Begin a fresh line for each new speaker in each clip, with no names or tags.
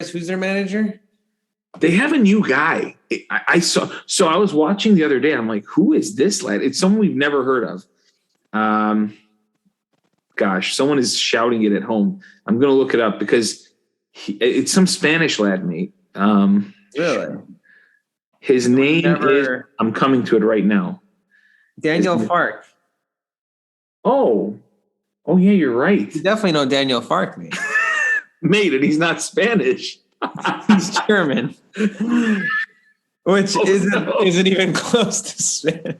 Bears? Who's their manager?
They have a new guy. I saw. So I was watching the other day. I'm like, who is this lad? It's someone we've never heard of. Gosh, someone is shouting it at home. I'm going to look it up because it's some Spanish lad, mate.
Really?
His name is. I'm coming to it right now.
Daniel Fark.
Oh, yeah, you're right.
You definitely know Daniel Fark, mate.
Mate, and he's not Spanish.
He's German, which isn't even close to Spanish.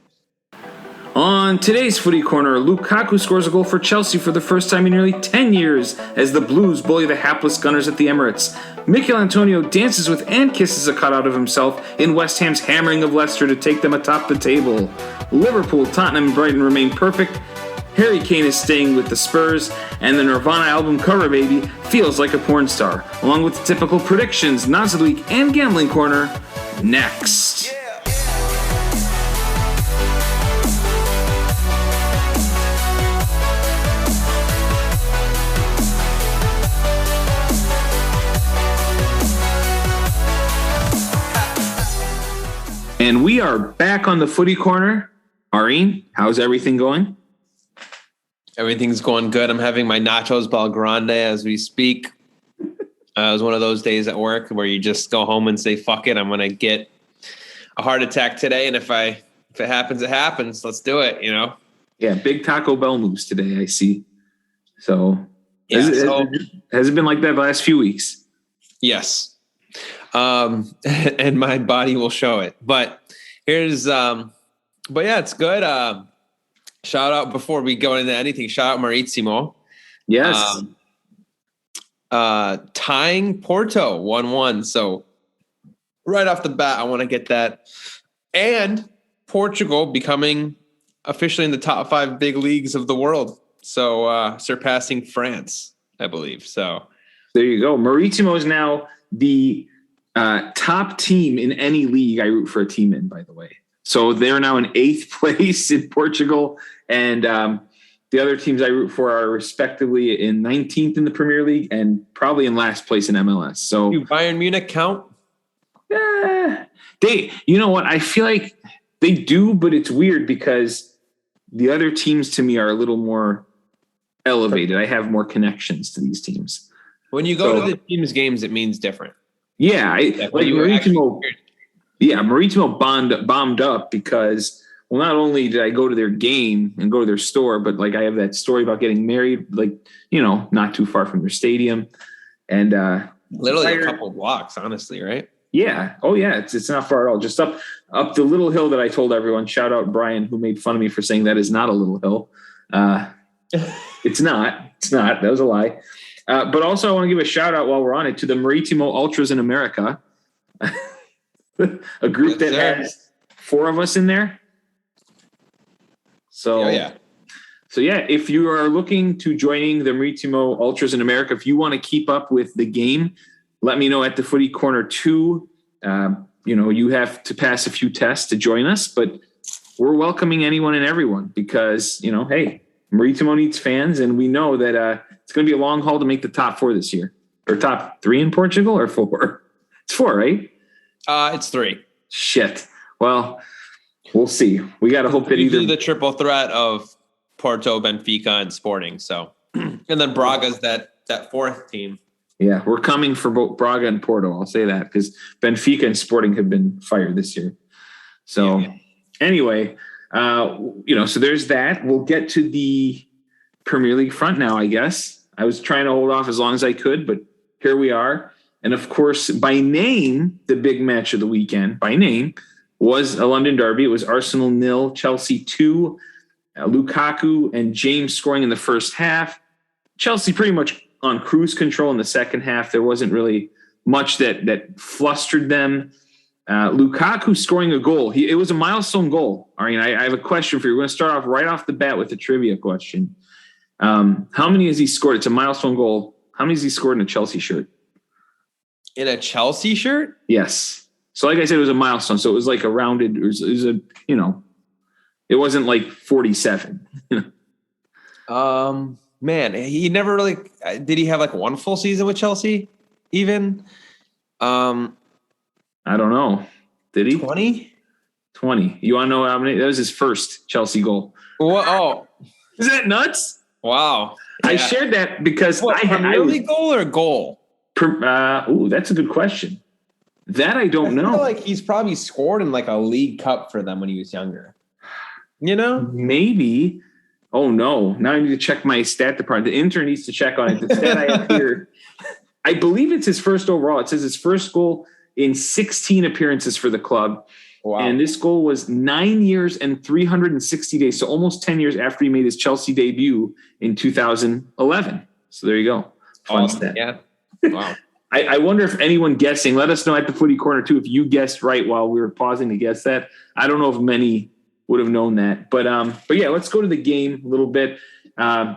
On today's Footy Corner, Lukaku scores a goal for Chelsea for the first time in nearly 10 years as the Blues bully the hapless Gunners at the Emirates. Mikel Antonio dances with and kisses a cutout of himself in West Ham's hammering of Leicester to take them atop the table. Liverpool, Tottenham, and Brighton remain perfect. Harry Kane is staying with the Spurs, and the Nirvana album Cover Baby feels like a porn star, along with the typical predictions, Nas of the Week, and Gambling Corner next. And we are back on the Footy Corner. Areen, how's everything going?
Everything's going good. I'm having my nachos Belgrande as we speak. It was one of those days at work where you just go home and say, fuck it, I'm going to get a heart attack today. And if it happens, it happens. Let's do it, you know?
Yeah, big Taco Bell moves today, I see. So,
yeah,
has it been like that the last few weeks?
Yes. And my body will show it. But here's, but yeah, it's good. Shout out before we go into anything. Shout out Maritimo.
Yes.
Tying Porto 1-1. So right off the bat, I want to get that. And Portugal becoming officially in the top 5 big leagues of the world. So surpassing France, I believe. So
there you go. Maritimo is now the top team in any league I root for a team in, by the way. So they're now in 8th place in Portugal, and the other teams I root for are respectively in 19th in the Premier League and probably in last place in MLS. So
do Bayern Munich count?
You know what? I feel like they do, but it's weird because the other teams to me are a little more elevated. I have more connections to these teams.
When you go to the team's games, it means different.
Yeah, Maritimo bombed up because, well, not only did I go to their game and go to their store, but like I have that story about getting married, like, you know, not too far from their stadium. And
literally a couple of blocks, honestly, right?
Yeah. Oh, yeah. It's not far at all. Just up the little hill that I told everyone. Shout out Brian, who made fun of me for saying that is not a little hill. It's not. That was a lie. But also I want to give a shout out while we're on it to the Maritimo Ultras in America. A group that has 4 of us in there. So, if you are looking to joining the Maritimo Ultras in America, if you want to keep up with the game, let me know at the Footy Corner 2. You have to pass a few tests to join us, but we're welcoming anyone and everyone because, hey, Maritimo needs fans, and we know that it's going to be a long haul to make the top 4 this year. Or top 3 in Portugal or 4? It's 4, right?
It's 3.
Shit. Well, we'll see. We got to hope that either
the triple threat of Porto, Benfica, and Sporting. So, and then Braga's that 4th team.
Yeah, we're coming for both Braga and Porto. I'll say that because Benfica and Sporting have been fired this year. So, Anyway, so there's that. We'll get to the Premier League front now, I guess. I was trying to hold off as long as I could, but here we are. And of course, by name, the big match of the weekend, by name, was a London derby. It was Arsenal 0, Chelsea 2, Lukaku and James scoring in the first half. Chelsea pretty much on cruise control in the second half. There wasn't really much that flustered them. Lukaku scoring a goal. It was a milestone goal. I have a question for you. We're going to start off right off the bat with a trivia question. How many has he scored? It's a milestone goal. How many has he scored in a Chelsea shirt?
In a Chelsea shirt?
Yes. So like I said, it was a milestone. So it was like a rounded, it was it wasn't like 47.
Man, he never really, did he have like one full season with Chelsea even?
I don't know. Did he?
20?
20. You want to know how many? That was his first Chelsea goal.
Whoa.
Is that nuts?
Wow.
I shared that because
Premier League goal or goal?
That's a good question. That I don't know.
I feel like he's probably scored in like a League Cup for them when he was younger. You know?
Maybe. Oh, no. Now I need to check my stat department. The intern needs to check on it. The stat I have here, I believe it's his first overall. It says his first goal in 16 appearances for the club. Wow. And this goal was 9 years and 360 days. So almost 10 years after he made his Chelsea debut in 2011. So there you go. Fun stat.
Yeah. Wow.
I wonder if anyone guessing, let us know at the Footy Corner too, if you guessed right while we were pausing to guess that. I don't know if many would have known that, but yeah, let's go to the game a little bit. I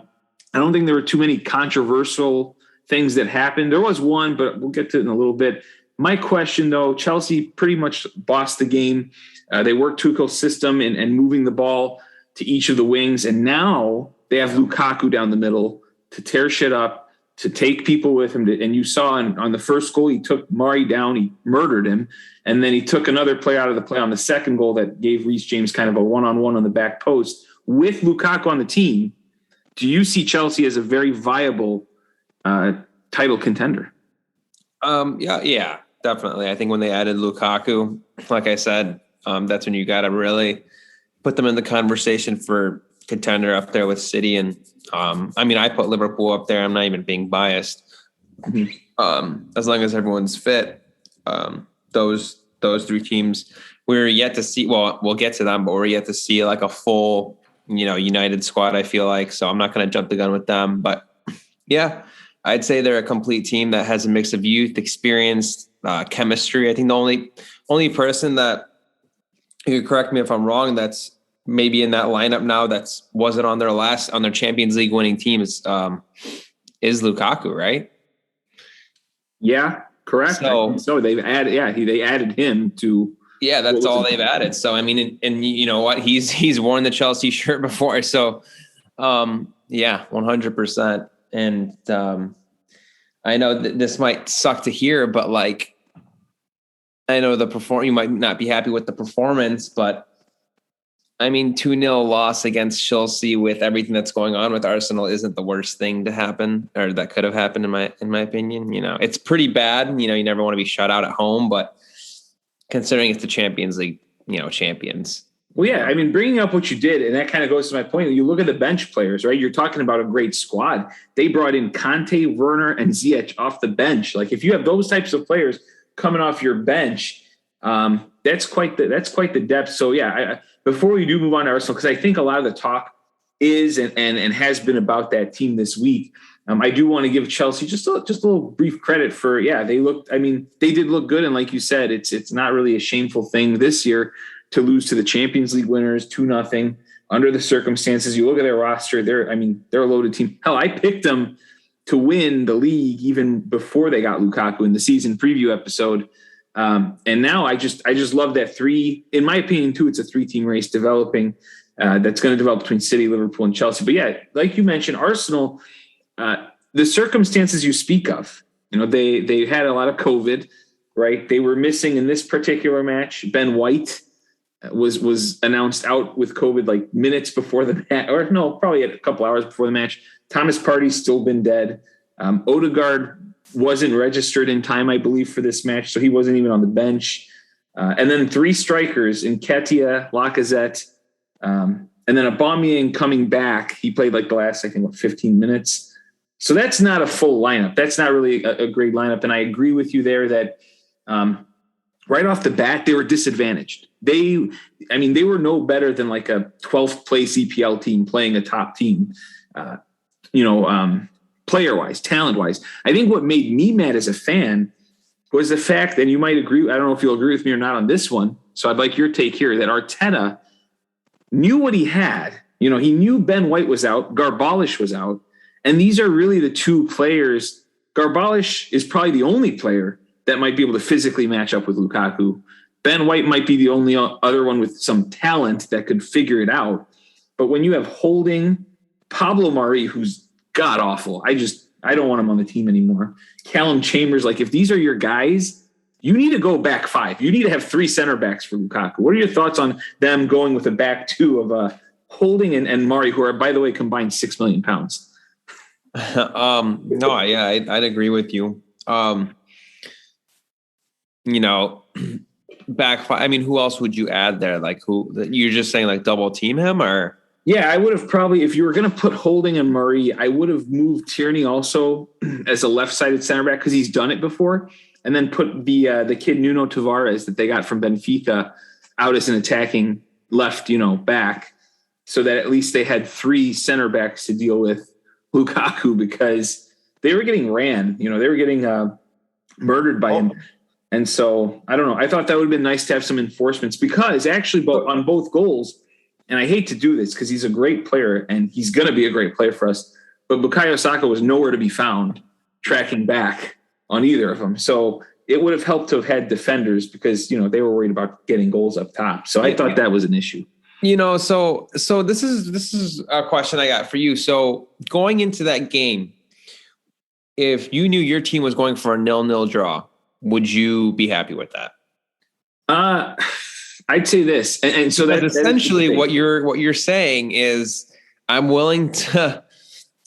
don't think there were too many controversial things that happened. There was one, but we'll get to it in a little bit. My question though, Chelsea pretty much bossed the game. They worked Tuchel's system and moving the ball to each of the wings. And now they have Lukaku down the middle to tear shit up, to take people with him. And you saw on the first goal, he took Murray down, he murdered him. And then he took another play out of the play on the second goal that gave Reece James kind of a one-on-one on the back post. With Lukaku on the team, do you see Chelsea as a very viable title contender?
Yeah, definitely. I think when they added Lukaku, like I said, that's when you got to really put them in the conversation for contender up there with City. And I put Liverpool up there. I'm not even being biased. As long as everyone's fit, those three teams, we're yet to see. Well, we'll get to them, but we're yet to see like a full, United squad. I feel like, so I'm not going to jump the gun with them, but yeah, I'd say they're a complete team that has a mix of youth, experience, chemistry. I think the only person that, you could correct me if I'm wrong, that's maybe in that lineup now that's wasn't on their Champions League winning team is Lukaku, right?
Yeah, correct. So they've added, they added him to.
Yeah, that's all they've added. So, and you know what? He's worn the Chelsea shirt before. So, 100%. And I know that this might suck to hear, but like, I know you might not be happy with the performance, but 2-0 loss against Chelsea with everything that's going on with Arsenal isn't the worst thing to happen, or that could have happened in my opinion. It's pretty bad. You never want to be shut out at home, but considering it's the Champions League, champions.
Well, yeah, bringing up what you did, and that kind of goes to my point. You look at the bench players, right? You're talking about a great squad. They brought in Kante, Werner, and Ziyech off the bench. Like, if you have those types of players coming off your bench, that's quite the depth. So, yeah, before we do move on to Arsenal, because I think a lot of the talk is and has been about that team this week. I do want to give Chelsea just a little brief credit for, they looked, they did look good. And like you said, it's not really a shameful thing this year to lose to the Champions League winners 2-0 under the circumstances. You look at their roster, they're a loaded team. Hell, I picked them to win the league even before they got Lukaku in the season preview episode. And now I just love that in my opinion too, it's a 3-team race developing, that's going to develop between City, Liverpool, and Chelsea. But yeah, like you mentioned, Arsenal, the circumstances you speak of, they had a lot of COVID, right? They were missing in this particular match. Ben White was announced out with COVID like minutes before the match, or no, probably a couple hours before the match. Thomas Partey's still been dead. Odegaard wasn't registered in time, I believe, for this match, so he wasn't even on the bench. And then 3 strikers, Nketiah, Lacazette, and then Aubameyang coming back. He played like the last, 15 minutes. So that's not a full lineup. That's not really a great lineup. And I agree with you there that right off the bat, they were disadvantaged. They were no better than like a 12th place EPL team playing a top team, player-wise, talent-wise. I think what made me mad as a fan was the fact, and you might agree, I don't know if you'll agree with me or not on this one, so I'd like your take here, that Arteta knew what he had. He knew Ben White was out, Garbalish was out, and these are really the 2 players. Garbalish is probably the only player that might be able to physically match up with Lukaku. Ben White might be the only other one with some talent that could figure it out. But when you have Holding, Pablo Mari, who's god awful, I don't want him on the team anymore. Callum Chambers, like if these are your guys, you need to go back 5. You need to have 3 center backs for Lukaku. What are your thoughts on them going with a back 2 of Holding and Murray, who are, by the way, combined 6 million pounds?
No, yeah, I'd agree with you. Back 5. I mean, who else would you add there? Like, who? You're just saying like double team him, or?
Yeah, I would have probably, if you were going to put Holding and Murray, I would have moved Tierney also as a left-sided center back because he's done it before, and then put the kid Nuno Tavares that they got from Benfica out as an attacking left, back, so that at least they had 3 center backs to deal with Lukaku, because they were getting ran. They were getting murdered by him. And so, I don't know. I thought that would have been nice to have some enforcements, because actually on both goals, and I hate to do this because he's a great player and he's going to be a great player for us, but Bukayo Saka was nowhere to be found tracking back on either of them. So it would have helped to have had defenders, because, they were worried about getting goals up top. So I thought that was an issue.
So this is a question I got for you. So going into that game, if you knew your team was going for a 0-0 draw, would you be happy with that? I'd say this, and so that's essentially what you're saying is, I'm willing to.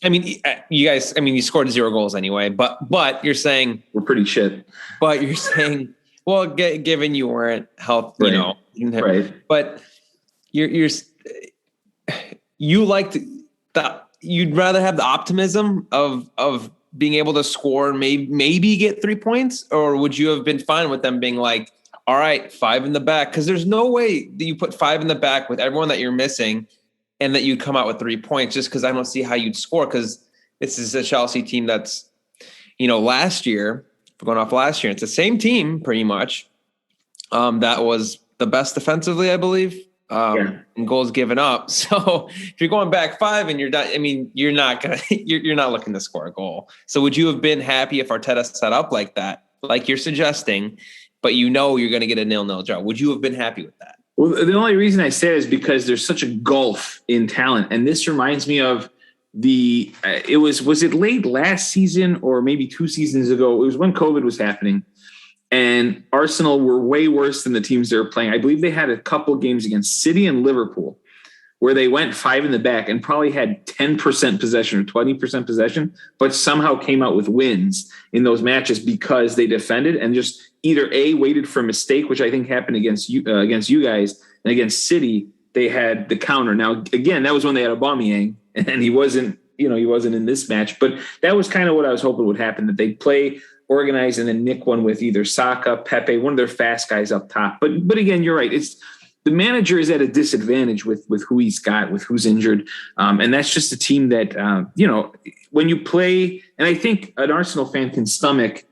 I mean, you guys. I mean, you scored 0 goals anyway, but you're saying
we're pretty shit.
But you're saying, well, given you weren't healthy,
right?
But you liked that. You'd rather have the optimism of being able to score and maybe get 3 points, or would you have been fine with them being like, all right, 5 in the back? Because there's no way that you put 5 in the back with everyone that you're missing and that you come out with 3 points, just because I don't see how you'd score, because this is a Chelsea team that's, last year, going off last year, it's the same team pretty much. That was the best defensively, I believe. And goals given up. So if you're going back 5 and you're not, I mean, you're not looking to score a goal. So would you have been happy if Arteta set up like that, like you're suggesting, but you're going to get a 0-0 draw? Would you have been happy with that?
Well, the only reason I say it is because there's such a gulf in talent. And this reminds me of was it late last season or maybe 2 seasons ago? It was when COVID was happening. And Arsenal were way worse than the teams they were playing. I believe they had a couple games against City and Liverpool where they went 5 in the back and probably had 10% possession or 20% possession, but somehow came out with wins in those matches because they defended and just either waited for a mistake, which I think happened against you guys, and against City, they had the counter. Now, again, that was when they had Aubameyang, and he wasn't in this match, but that was kind of what I was hoping would happen, that they'd play organize and then nick one with either Saka, Pepe, one of their fast guys up top. But again, you're right. It's the manager is at a disadvantage with who he's got, with who's injured. And that's just a team that, when you play, and I think an Arsenal fan can stomach,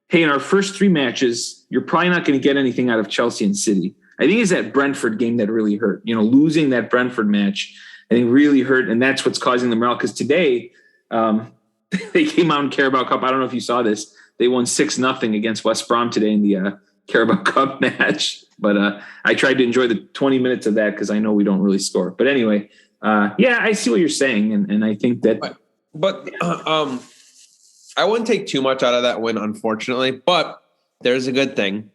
hey, in our first 3 matches, you're probably not going to get anything out of Chelsea and City. I think it's that Brentford game that really hurt. Losing that Brentford match, I think really hurt. And that's what's causing the morale. Because today they came out in Carabao Cup. I don't know if you saw this. They won 6-0 against West Brom today in the Carabao Cup match. But I tried to enjoy the 20 minutes of that because I know we don't really score. But anyway, I see what you're saying. And I think that.
But I wouldn't take too much out of that win, unfortunately. But there's a good thing.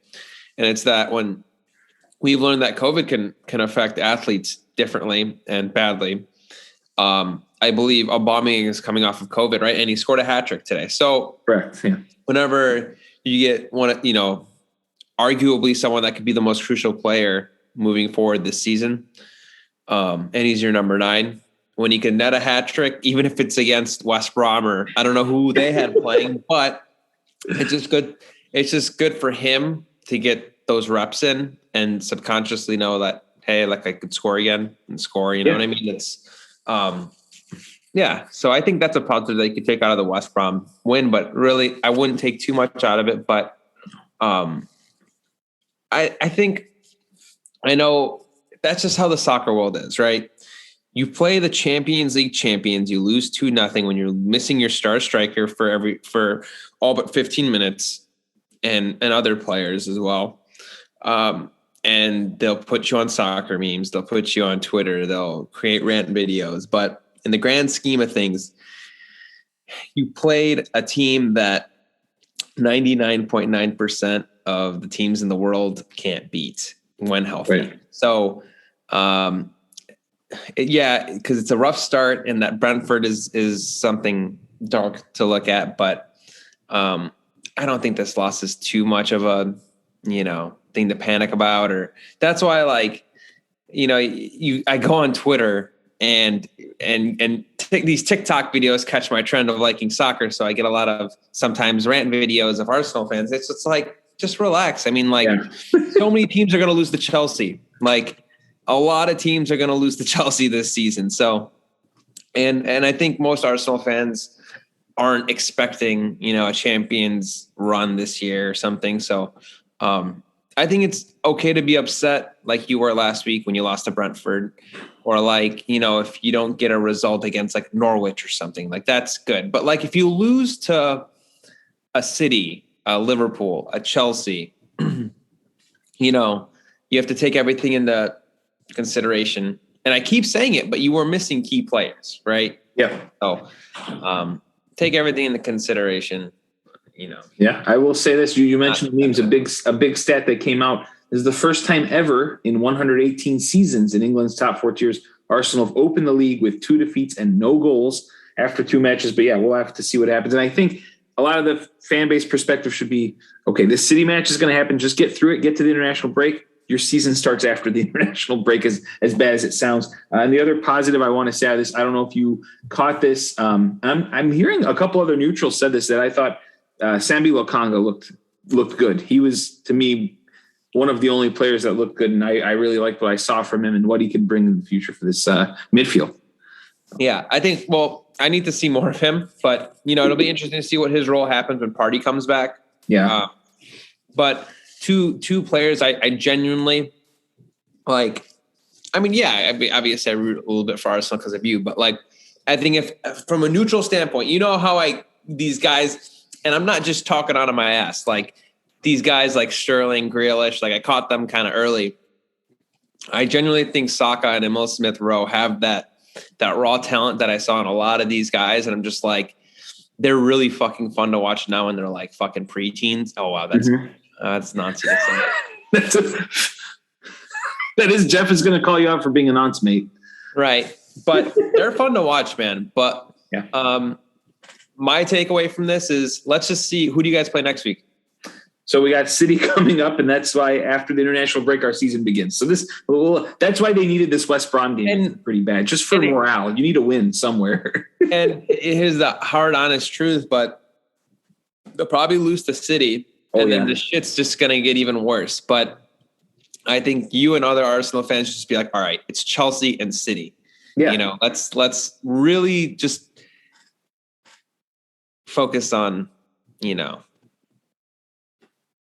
And it's that when we've learned that COVID can affect athletes differently and badly. I believe Aubameyang is coming off of COVID, right? And he scored a hat trick today. So
correct. Yeah.
Whenever you get arguably someone that could be the most crucial player moving forward this season, and he's your number 9, when he can net a hat trick, even if it's against West Brom or I don't know who they had playing, but it's just good. It's just good for him to get those reps in and subconsciously know that, hey, like I could score again and score. You know what I mean? It's so I think that's a positive that you could take out of the West Brom win, but really I wouldn't take too much out of it. But I think I know that's just how the soccer world is, right? You play the Champions League champions, you lose 2-0 when you're missing your star striker for all but 15 minutes and other players as well. And they'll put you on soccer memes. They'll put you on Twitter. They'll create rant videos. But in the grand scheme of things, you played a team that 99.9% of the teams in the world can't beat when healthy.
Right.
So, because it's a rough start, and that Brentford is something dark to look at. But I don't think this loss is too much of a thing to panic about. Or that's why, like, I go on Twitter and these TikTok videos catch my trend of liking soccer. So I get a lot of sometimes rant videos of Arsenal fans. It's just like, just relax. I mean, like, so many teams are going to lose to Chelsea. Like, a lot of teams are going to lose to Chelsea this season. So, and I think most Arsenal fans aren't expecting, a Champions run this year or something. So, I think it's okay to be upset like you were last week when you lost to Brentford, or like, if you don't get a result against like Norwich or something, like that's good. But like, if you lose to a City, a Liverpool, a Chelsea, you have to take everything into consideration. And I keep saying it, but you were missing key players, right?
Yeah.
So take everything into consideration.
Yeah, I will say this. You mentioned memes. A big stat that came out. This is the first time ever in 118 seasons in England's top four tiers, Arsenal have opened the league with 2 defeats and no goals after 2 matches. But yeah, we'll have to see what happens. And I think a lot of the fan base perspective should be, okay, this City match is going to happen. Just get through it. Get to the international break. Your season starts after the international break, as bad as it sounds. And the other positive I want to say out of this, I don't know if you caught this. I'm hearing a couple other neutrals said this, that I thought Sambi Lokonga looked good. He was, to me, one of the only players that looked good, and I really liked what I saw from him and what he could bring in the future for this midfield. Yeah,
I think, well, I need to see more of him, but, it'll be interesting to see what his role happens when Partey comes back.
Yeah.
But two players I genuinely like. I mean, obviously I root a little bit for Arsenal because of you, but like, I think if from a neutral standpoint, how these guys, and I'm not just talking out of my ass, like these guys like Sterling, Grealish, like I caught them kind of early. I genuinely think Saka and Emil Smith-Rowe have that raw talent that I saw in a lot of these guys. And I'm just like, they're really fucking fun to watch now. And they're like fucking preteens. Oh, wow. That's nonsense.
That is, Jeff is going to call you out for being a nonce, mate.
Right. But they're fun to watch, man. But
yeah.
My takeaway from this is, let's just see, who do you guys play next week?
So we got City coming up, and that's why after the international break, our season begins. So that's why they needed this West Brom game pretty bad, just for morale. You need to win somewhere.
And here's the hard, honest truth, but they'll probably lose to City, and then the shit's just going to get even worse. But I think you and other Arsenal fans should just be like, all right, it's Chelsea and City. Yeah. Let's really just focus on,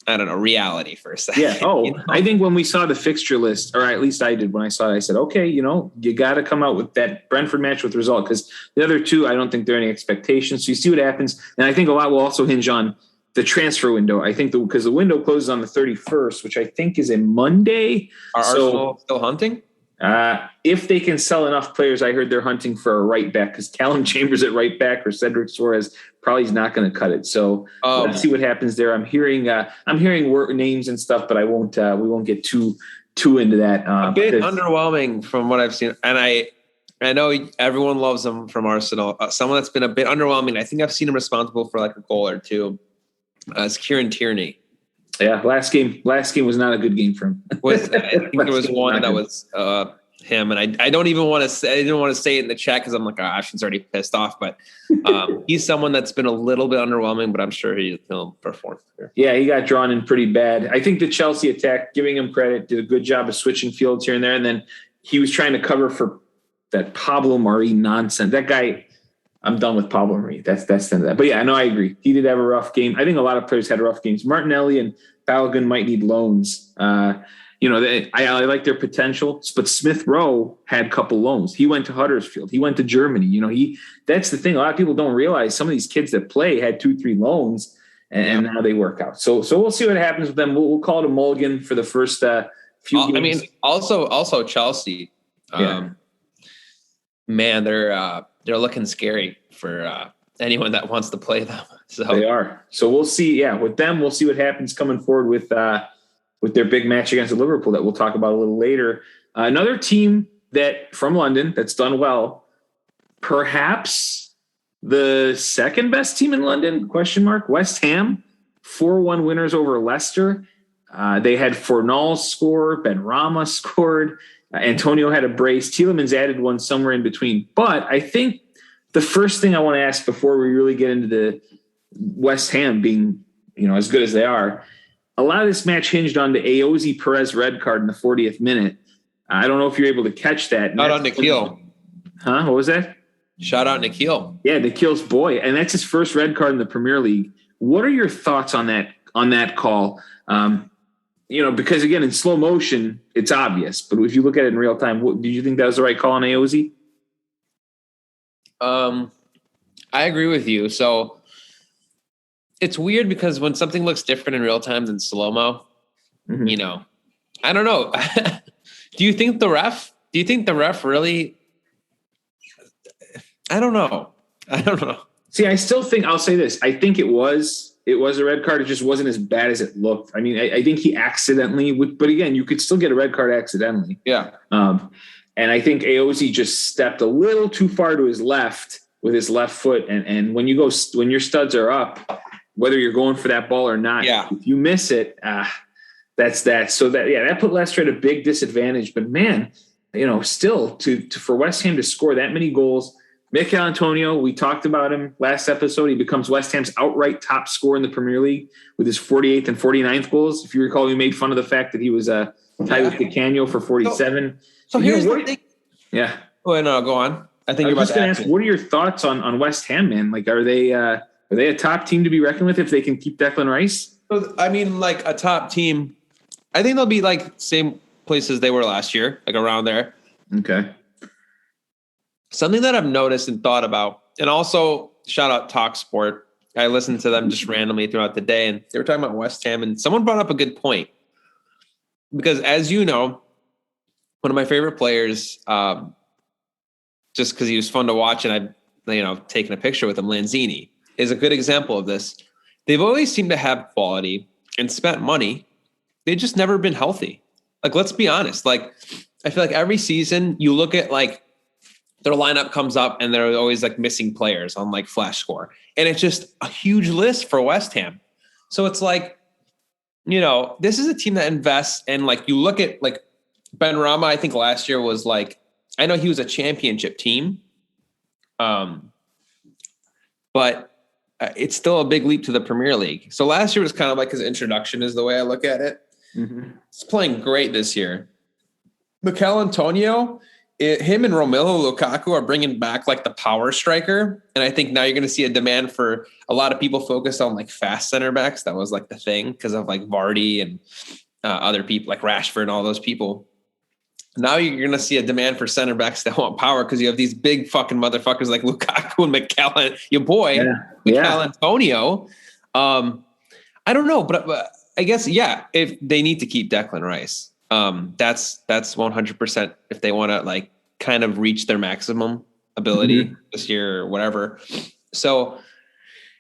I don't know, reality for a second.
Yeah. I think when we saw the fixture list, or at least I did when I saw it, I said, okay, you got to come out with that Brentford match with result, because the other two, I don't think there are any expectations. So you see what happens. And I think a lot will also hinge on the transfer window. I think because the window closes on the 31st, which I think is a Monday.
Are Arsenal still hunting?
If they can sell enough players, I heard they're hunting for a right back, because Callum Chambers at right back or Cedric Suarez probably is not going to cut it. So let's see what happens there. I'm hearing names and stuff, but we won't get too into that.
A bit underwhelming from what I've seen, and I know everyone loves him from Arsenal. Someone that's been a bit underwhelming, I think I've seen him responsible for like a goal or two, is Kieran Tierney.
Yeah, last game was not a good game for him.
I think there was one that was him, and I don't even want to say, I didn't want to say it in the chat because I'm like, Ashton's already pissed off. But he's someone that's been a little bit underwhelming, but I'm sure he'll perform here.
Yeah, he got drawn in pretty bad. I think the Chelsea attack, giving him credit, did a good job of switching fields here and there, and then he was trying to cover for that Pablo Mari nonsense. That guy. I'm done with Pablo Mari. That's the end of that. But yeah, no, I agree. He did have a rough game. I think a lot of players had rough games. Martinelli and Balogun might need loans. I like their potential, but Smith Rowe had a couple loans. He went to Huddersfield. He went to Germany. That's the thing. A lot of people don't realize some of these kids that play had 2-3 loans, and now they work out. So we'll see what happens with them. We'll call it a mulligan for the first few games.
I mean, also Chelsea. Man, they're looking scary for anyone that wants to play them. So
they are. So we'll see. Yeah, with them, we'll see what happens coming forward with their big match against Liverpool that we'll talk about a little later. Another team that from London that's done well, perhaps the second best team in London, ? West Ham, 4-1 winners over Leicester. They had Fornal score, Benrahma scored, Antonio had a brace, Tielemans added one somewhere in between. But I think the first thing I want to ask before we really get into the West Ham being, as good as they are, a lot of this match hinged on the Ayoze Perez red card in the 40th minute. I don't know if you're able to catch that.
Shout out Nikhil.
Huh? What was that?
Shout out Nikhil.
Yeah, Nikhil's boy, and that's his first red card in the Premier League. What are your thoughts on that call? Because again, in slow motion, it's obvious, but if you look at it in real time, do you think that was the right call on Ayoze?
I agree with you. So it's weird because when something looks different in real time than slow-mo, I don't know. Do you think the ref really, I don't know.
See, I still think, I'll say this. I think it was a red card. It just wasn't as bad as it looked. I mean, I think he accidentally but again, you could still get a red card accidentally.
Yeah.
And I think Ayoze just stepped a little too far to his left with his left foot. And when your studs are up, whether you're going for that ball or not, if you miss it, that's that. So that put Leicester at a big disadvantage. But man, still for West Ham to score that many goals, Mikel Antonio, we talked about him last episode. He becomes West Ham's outright top scorer in the Premier League with his 48th and 49th goals. If you recall, we made fun of the fact that he was tied with Canio for 47.
So here's the thing.
Yeah.
Oh, no, go on. I think
I
you're
was
about to
ask, what are your thoughts on West Ham, man? Like, are they a top team to be reckoned with if they can keep Declan Rice?
I mean, like a top team, I think they'll be like same places they were last year, like around there.
Okay.
Something that I've noticed and thought about, and also shout out Talk Sport. I listened to them just randomly throughout the day, and they were talking about West Ham, and someone brought up a good point. Because as you know, one of my favorite players, just because he was fun to watch and I've taken a picture with him, Lanzini, is a good example of this. They've always seemed to have quality and spent money. They've just never been healthy. Like, let's be honest. Like, I feel like every season you look at like their lineup comes up and they're always like missing players on like Flash Score. And it's just a huge list for West Ham. So it's like, this is a team that invests, and like you look at like Benrahma, I think last year was like, I know he was a championship team. But it's still a big leap to the Premier League. So last year was kind of like his introduction is the way I look at it. Mm-hmm. He's playing great this year. Mikel Antonio, him and Romelu Lukaku are bringing back like the power striker. And I think now you're going to see a demand for a lot of people focused on like fast center backs. That was like the thing because of like Vardy and other people like Rashford and all those people. Now you're going to see a demand for center backs that want power because you have these big fucking motherfuckers like Lukaku and Mikel, your boy, Mikel Antonio. I don't know, but I guess, if they need to keep Declan Rice, that's 100% if they want to like kind of reach their maximum ability this year or whatever. So,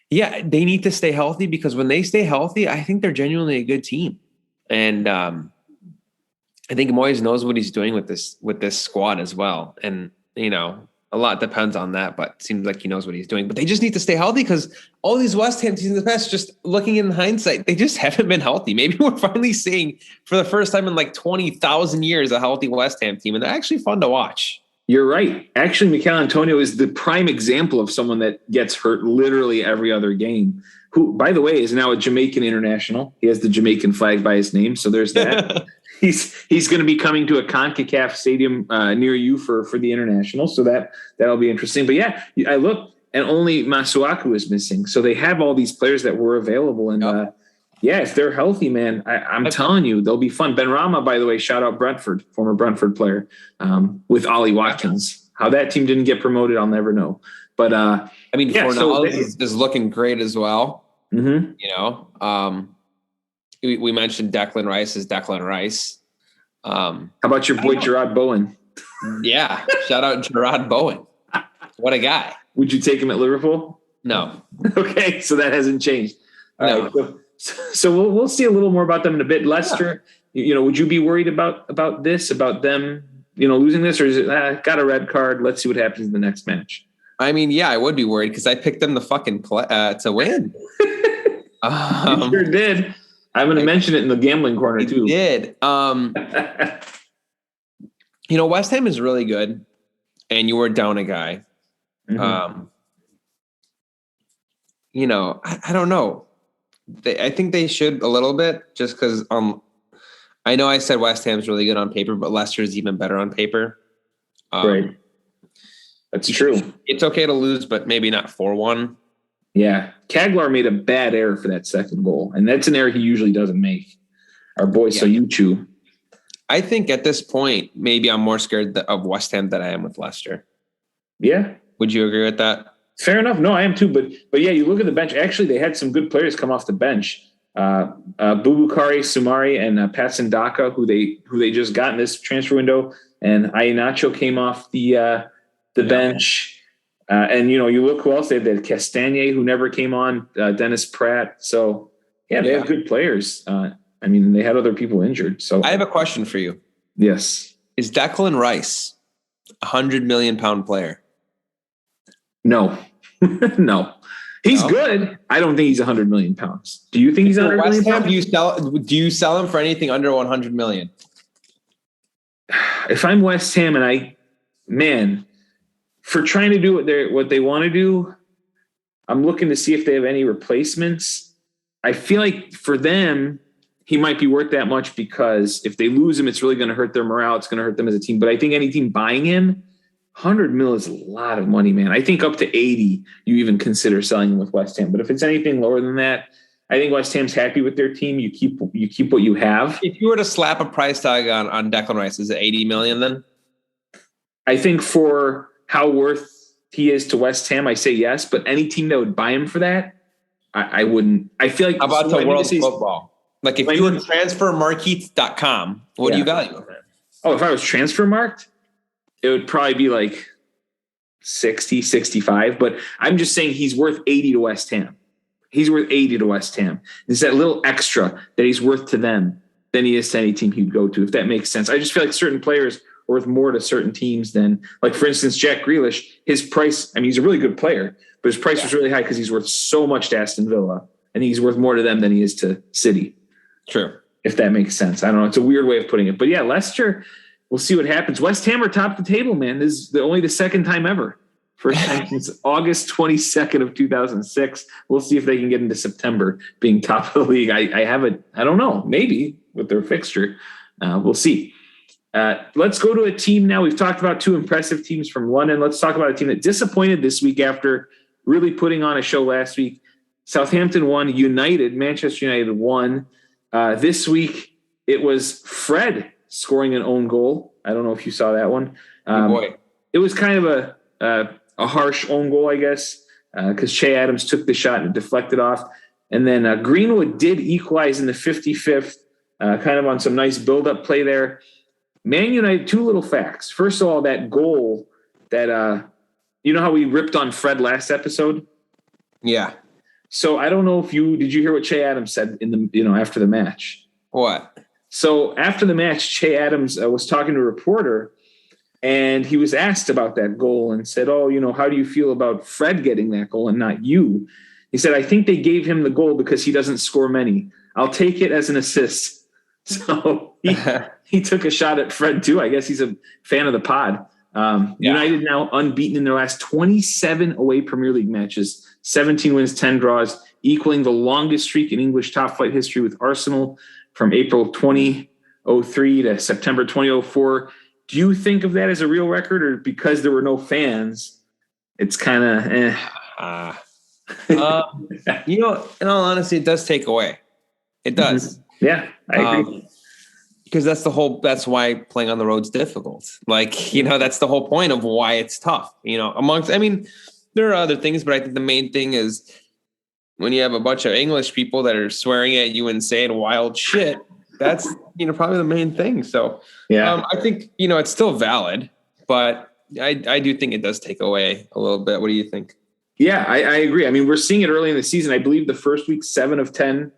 they need to stay healthy because when they stay healthy, I think they're genuinely a good team. And I think Moyes knows what he's doing with this squad as well. And, a lot depends on that, but it seems like he knows what he's doing. But they just need to stay healthy because all these West Ham teams in the past, just looking in hindsight, they just haven't been healthy. Maybe we're finally seeing for the first time in like 20,000 years a healthy West Ham team, and they're actually fun to watch.
You're right. Actually, Mikel Antonio is the prime example of someone that gets hurt literally every other game, who, by the way, is now a Jamaican international. He has the Jamaican flag by his name, so there's that. He's going to be coming to a CONCACAF stadium near you for the international, so that'll be interesting. But I looked, and only Masuaku is missing, so they have all these players that were available, and if they're healthy, man, I'm telling you, they'll be fun. Benrahma, by the way, shout out Brentford, former Brentford player, with Ollie Watkins. How that team didn't get promoted, I'll never know. But
Fornal is looking great as well. Mm-hmm. We mentioned Declan Rice is Declan Rice.
How about your boy Gerard Bowen?
Yeah, shout out Gerard Bowen. What a guy.
Would you take him at Liverpool?
No.
Okay, so that hasn't changed.
No.
So we'll see a little more about them in a bit. Leicester, would you be worried about them, losing this, or is it got a red card? Let's see what happens in the next match.
I mean, yeah, I would be worried because I picked them to fucking to win.
You sure did. I'm going to mention it in the gambling corner too.
Did. West Ham is really good, and you were down a guy. Mm-hmm. I don't know. I think they should a little bit just because I know I said West Ham's really good on paper, but Leicester's even better on paper.
Right. That's true.
It's okay to lose, but maybe not 4-1.
Yeah. Kaglar made a bad error for that second goal, and that's an error he usually doesn't make. Our boy Soyuncu.
I think at this point, maybe I'm more scared of West Ham than I am with Leicester.
Yeah.
Would you agree with that?
Fair enough. No, I am too. But yeah, you look at the bench. Actually, they had some good players come off the bench. Bubukari Sumari and Patson Daka, who they just got in this transfer window, and Iheanacho came off the bench. And you look who else they had Castagne, who never came on, Dennis Pratt. So they have good players. They had other people injured. So
I have a question for you.
Yes.
Is Declan Rice a £100 million player?
No. No. He's good. I don't think he's 100 million pounds. Do you think he's 100 million pounds?
Do you sell him for anything under 100 million?
If I'm West Ham and for trying to do what they want to do, I'm looking to see if they have any replacements. I feel like for them, he might be worth that much because if they lose him, it's really going to hurt their morale. It's going to hurt them as a team. But I think any team buying him, 100 mil is a lot of money, man. I think up to 80, you even consider selling him with West Ham. But if it's anything lower than that, I think West Ham's happy with their team. You keep what you have.
If you were to slap a price tag on Declan Rice, is it 80 million then?
I think for how worth he is to West Ham, I say yes. But any team that would buy him for that, I wouldn't. I feel like
how about the world football? Like if you were transfermarket.com, what do you value him?
Oh, if I was transfer marked, it would probably be like 60, 65. But I'm just saying he's worth 80 to West Ham. He's worth 80 to West Ham. It's that little extra that he's worth to them than he is to any team he'd go to, if that makes sense. I just feel like certain players are worth more to certain teams than, like, for instance, Jack Grealish, his price, he's a really good player, but his price was really high because he's worth so much to Aston Villa, and he's worth more to them than he is to City.
True.
If that makes sense. I don't know. It's a weird way of putting it. But yeah, Leicester, we'll see what happens. West Ham are top of the table, man. This is only the second time ever. First time since August 22nd of 2006. We'll see if they can get into September being top of the league. I don't know. Maybe with their fixture. We'll see. Let's go to a team now. We've talked about two impressive teams from London. Let's talk about a team that disappointed this week after really putting on a show last week. Southampton won. Manchester United won. This week, it was Fred scoring an own goal. I don't know if you saw that one. It was kind of a harsh own goal, I guess, because Che Adams took the shot and deflected off. And then Greenwood did equalize in the 55th, kind of on some nice build-up play there. Man United, two little facts. First of all, that goal that you know how we ripped on Fred last episode?
Yeah.
So I don't know if did you hear what Che Adams said after the match?
What?
So after the match, Che Adams was talking to a reporter, and he was asked about that goal and said, how do you feel about Fred getting that goal and not you? He said, I think they gave him the goal because he doesn't score many. I'll take it as an assist. So he took a shot at Fred too. I guess he's a fan of the pod. United now unbeaten in their last 27 away Premier League matches, 17 wins, 10 draws, equaling the longest streak in English top flight history with Arsenal from April 2003 to September 2004. Do you think of that as a real record, or because there were no fans, it's kind of
in all honesty, it does take away. It does.
Mm-hmm. Yeah, I agree.
Because that's why playing on the road's difficult. That's the whole point of why it's tough. There are other things, but I think the main thing is when you have a bunch of English people that are swearing at you and saying wild shit, that's, probably the main thing. So I think, it's still valid, but I do think it does take away a little bit. What do you think?
Yeah, I agree. I mean, we're seeing it early in the season. I believe the first week, 7 of 10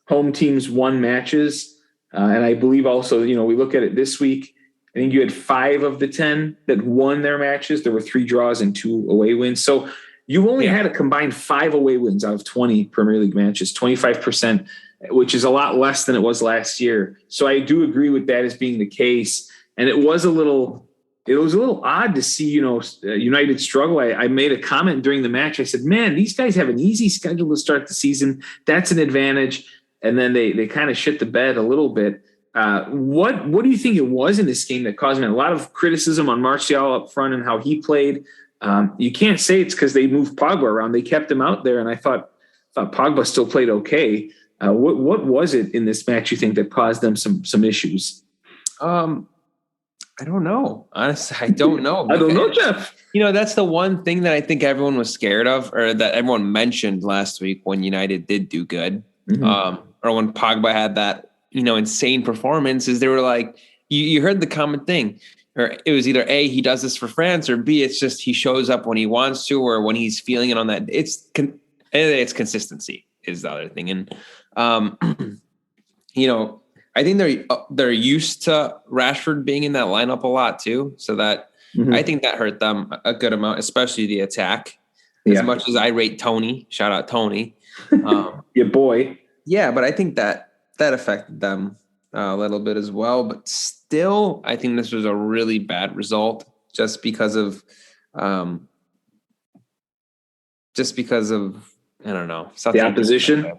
home teams won matches. And I believe also, we look at it this week, I think you had 5 of the 10 that won their matches. There were 3 draws and 2 away wins. So you only had a combined 5 away wins out of 20 Premier League matches, 25%, which is a lot less than it was last year. So I do agree with that as being the case. And it was a little odd to see, United struggle. I made a comment during the match. I said, man, these guys have an easy schedule to start the season. That's an advantage. And then they kind of shit the bed a little bit. What do you think it was in this game that caused me a lot of criticism on Martial up front and how he played? You can't say it's because they moved Pogba around. They kept him out there, and I thought Pogba still played okay. What was it in this match you think that caused them some issues?
I don't know. Honestly, I don't know.
I don't know, Jeff.
That's the one thing that I think everyone was scared of, or that everyone mentioned last week when United did do good, or when Pogba had that, insane performance, is they were like, you heard the common thing, or it was either A, he does this for France, or B, it's just he shows up when he wants to, or when he's feeling it on that. It's consistency is the other thing. And, I think they're used to Rashford being in that lineup a lot too. So that I think that hurt them a good amount, especially the attack. As much as I rate Tony, shout out Tony.
Your boy.
Yeah, but I think that affected them a little bit as well. But still, I think this was a really bad result just because of I don't know.
The opposition.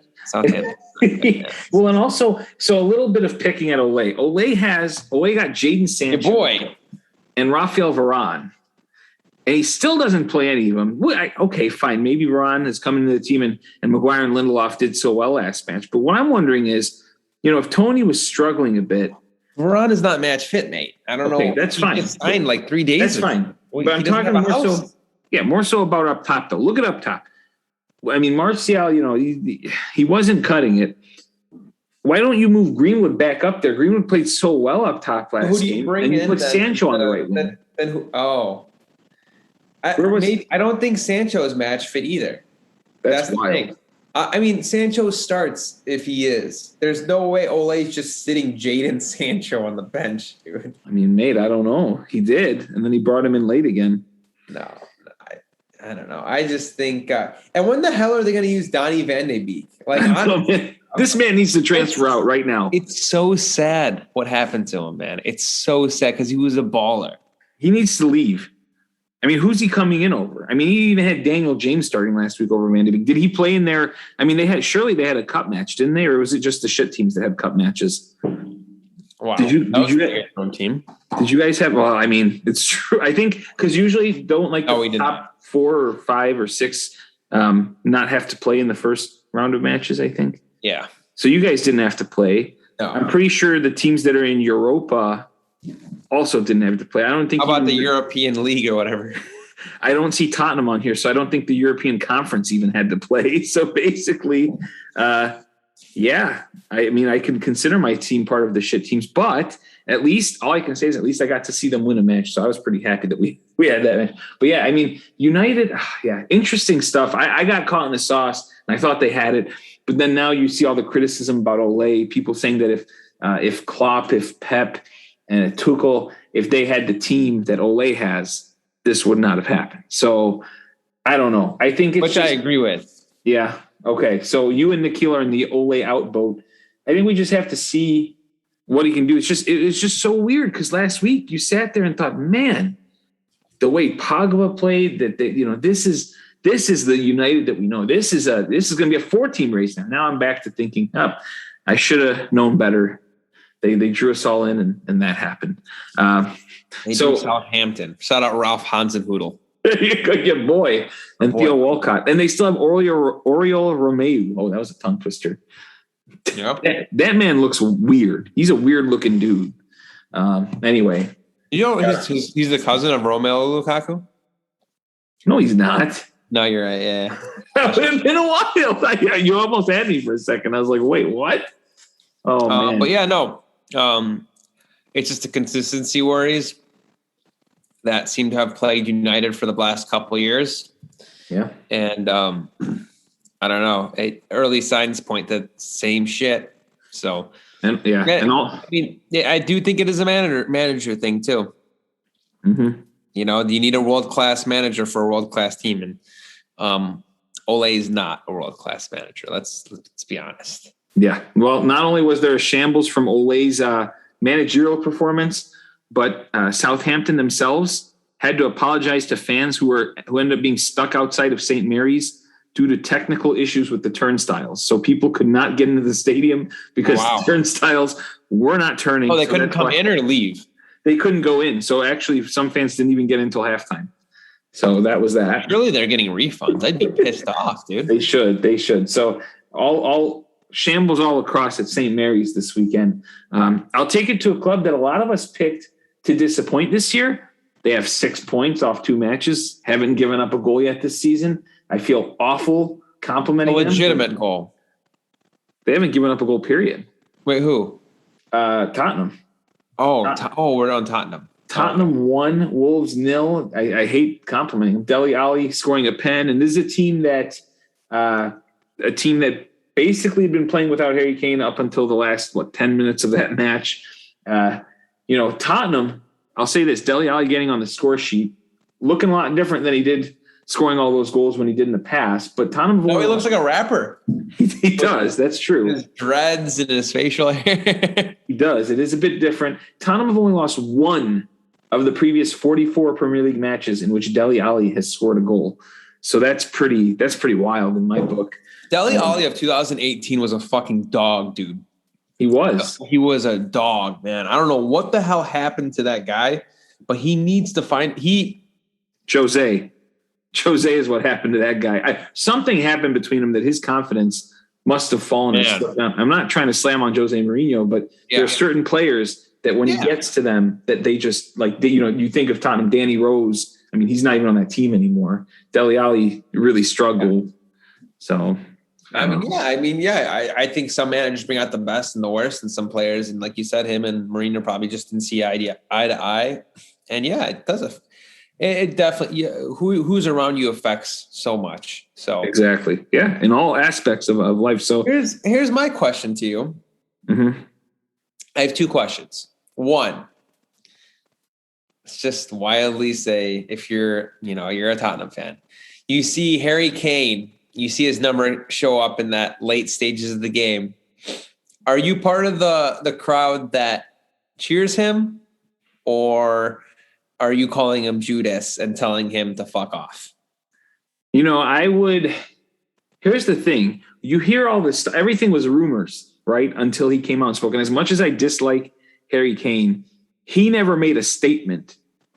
Well, and also, so a little bit of picking at Ole. Ole got Jadon Sancho,
your boy,
and Rafael Varane, and he still doesn't play any of them. Okay, fine. Maybe Varane has come into the team, and Maguire and Lindelof did so well last match. But what I'm wondering is, if Tony was struggling a bit,
Varane is not match fit, mate. I don't know.
That's fine.
He signed like 3 days.
That's fine. But I'm talking more so about up top, though. Look at up top. I mean, Martial, he wasn't cutting it. Why don't you move Greenwood back up there? Greenwood played so well up top last game. And you put Sancho on the right wing.
Then who? Oh. I don't think Sancho is match fit either. That's the thing. I mean, Sancho starts if he is. There's no way Ole's just sitting Jadon Sancho on the bench, dude.
I mean, mate, I don't know. He did, and then he brought him in late again.
No. I don't know. I just think, and when the hell are they going to use Donny Van de Beek? Like,
this man needs to transfer out right now.
It's so sad what happened to him, man. It's so sad because he was a baller.
He needs to leave. I mean, who's he coming in over? I mean, he even had Daniel James starting last week over Van de Beek. Did he play in there? I mean, they had a cup match, didn't they? Or was it just the shit teams that had cup matches?
Wow.
Did you
own team?
Did you guys have? Well, I mean, it's true. I think because usually don't like the top 4 or 5 or 6 not have to play in the first round of matches. I think.
Yeah.
So you guys didn't have to play.
No.
I'm pretty sure the teams that are in Europa also didn't have to play. I don't think.
How about the European League or whatever?
I don't see Tottenham on here, so I don't think the European Conference even had to play. So basically, yeah, I mean, I can consider my team part of the shit teams, but at least all I can say is at least I got to see them win a match. So I was pretty happy that we had that match. But yeah, I mean, United, interesting stuff. I got caught in the sauce and I thought they had it, but then now you see all the criticism about Ole, people saying that if Klopp, if Pep and Tuchel, if they had the team that Ole has, this would not have happened. So I don't know. I think
I agree with.
Yeah. Okay. So you and Nikhil are in the Ole out boat. I think we just have to see what he can do. It's just so weird because last week you sat there and thought, man, the way Pogba played, this is the United that we know. This is going to be a 4-team race now. Now I'm back to thinking, I should have known better. They drew us all in, and that happened.
Drew Southampton. Shout out Ralph Hasenhüttl.
Your boy. And Theo Walcott. And they still have Oriol Romeu. Oh, that was a tongue twister. Yep. That man looks weird. He's a weird-looking dude. Anyway.
He's the cousin of Romelu Lukaku?
No, he's not.
No, you're right, yeah.
It's been a while. You almost had me for a second. I was like, wait, what? Oh, man.
But yeah, no. It's just the consistency worries that seem to have plagued United for the last couple of years.
Yeah.
And I don't know. Early signs point that same shit. So
And
I mean, I do think it is a manager thing too.
Mm-hmm.
You need a world-class manager for a world-class team, and Ole is not a world-class manager. Let's be honest.
Yeah. Well, not only was there a shambles from Ole's managerial performance, but Southampton themselves had to apologize to fans who ended up being stuck outside of St. Mary's due to technical issues with the turnstiles. So people could not get into the stadium because the turnstiles were not turning.
Oh, they couldn't come in or leave?
They couldn't go in. So actually, some fans didn't even get in until halftime. So that was that.
Surely they're getting refunds. I'd be pissed off, dude.
They should. So all shambles all across at St. Mary's this weekend. I'll take it to a club that a lot of us picked to disappoint this year. They have 6 points off 2 matches. Haven't given up a goal yet this season. I feel awful complimenting
a legitimate goal.
They haven't given up a goal, period.
Wait, who?
Tottenham.
We're on Tottenham.
Tottenham 1, Wolves 0. I hate complimenting them. Dele Alli scoring a pen, and this is a team that basically had been playing without Harry Kane up until the last 10 minutes of that match. Tottenham. I'll say this: Dele Alli getting on the score sheet, looking a lot different than he did scoring all those goals when he did in the past. But Tottenham,
he looks like a rapper.
He does. That's true.
His dreads and his facial hair.
He does. It is a bit different. Tottenham have only lost 1 of the previous 44 Premier League matches in which Dele Alli has scored a goal. So that's pretty wild in my book.
Dele Alli of 2018 was a fucking dog, dude.
He was.
He was a dog, man. I don't know what the hell happened to that guy, but he needs to find
Jose is what happened to that guy. Something happened between them that his confidence must have fallen.
Yeah.
I'm not trying to slam on Jose Mourinho, but there are certain players that when he gets to them, that they just you think of Tottenham, Danny Rose. I mean, he's not even on that team anymore. Dele Alli really struggled. So,
I think some managers bring out the best and the worst in some players. And like you said, him and Mourinho probably just didn't see eye to eye. And it does. It definitely, who's around you affects so much. So
exactly. Yeah. In all aspects of life. So
here's my question to you.
Mm-hmm.
I have 2 questions. One, let's just wildly say, if you're a Tottenham fan, you see Harry Kane, you see his number show up in that late stages of the game. Are you part of the crowd that cheers him, or are you calling him Judas and telling him to fuck off?
I would. Here's the thing. You hear all this stuff. Everything was rumors, right? Until he came out and spoke. And as much as I dislike Harry Kane, he never made a statement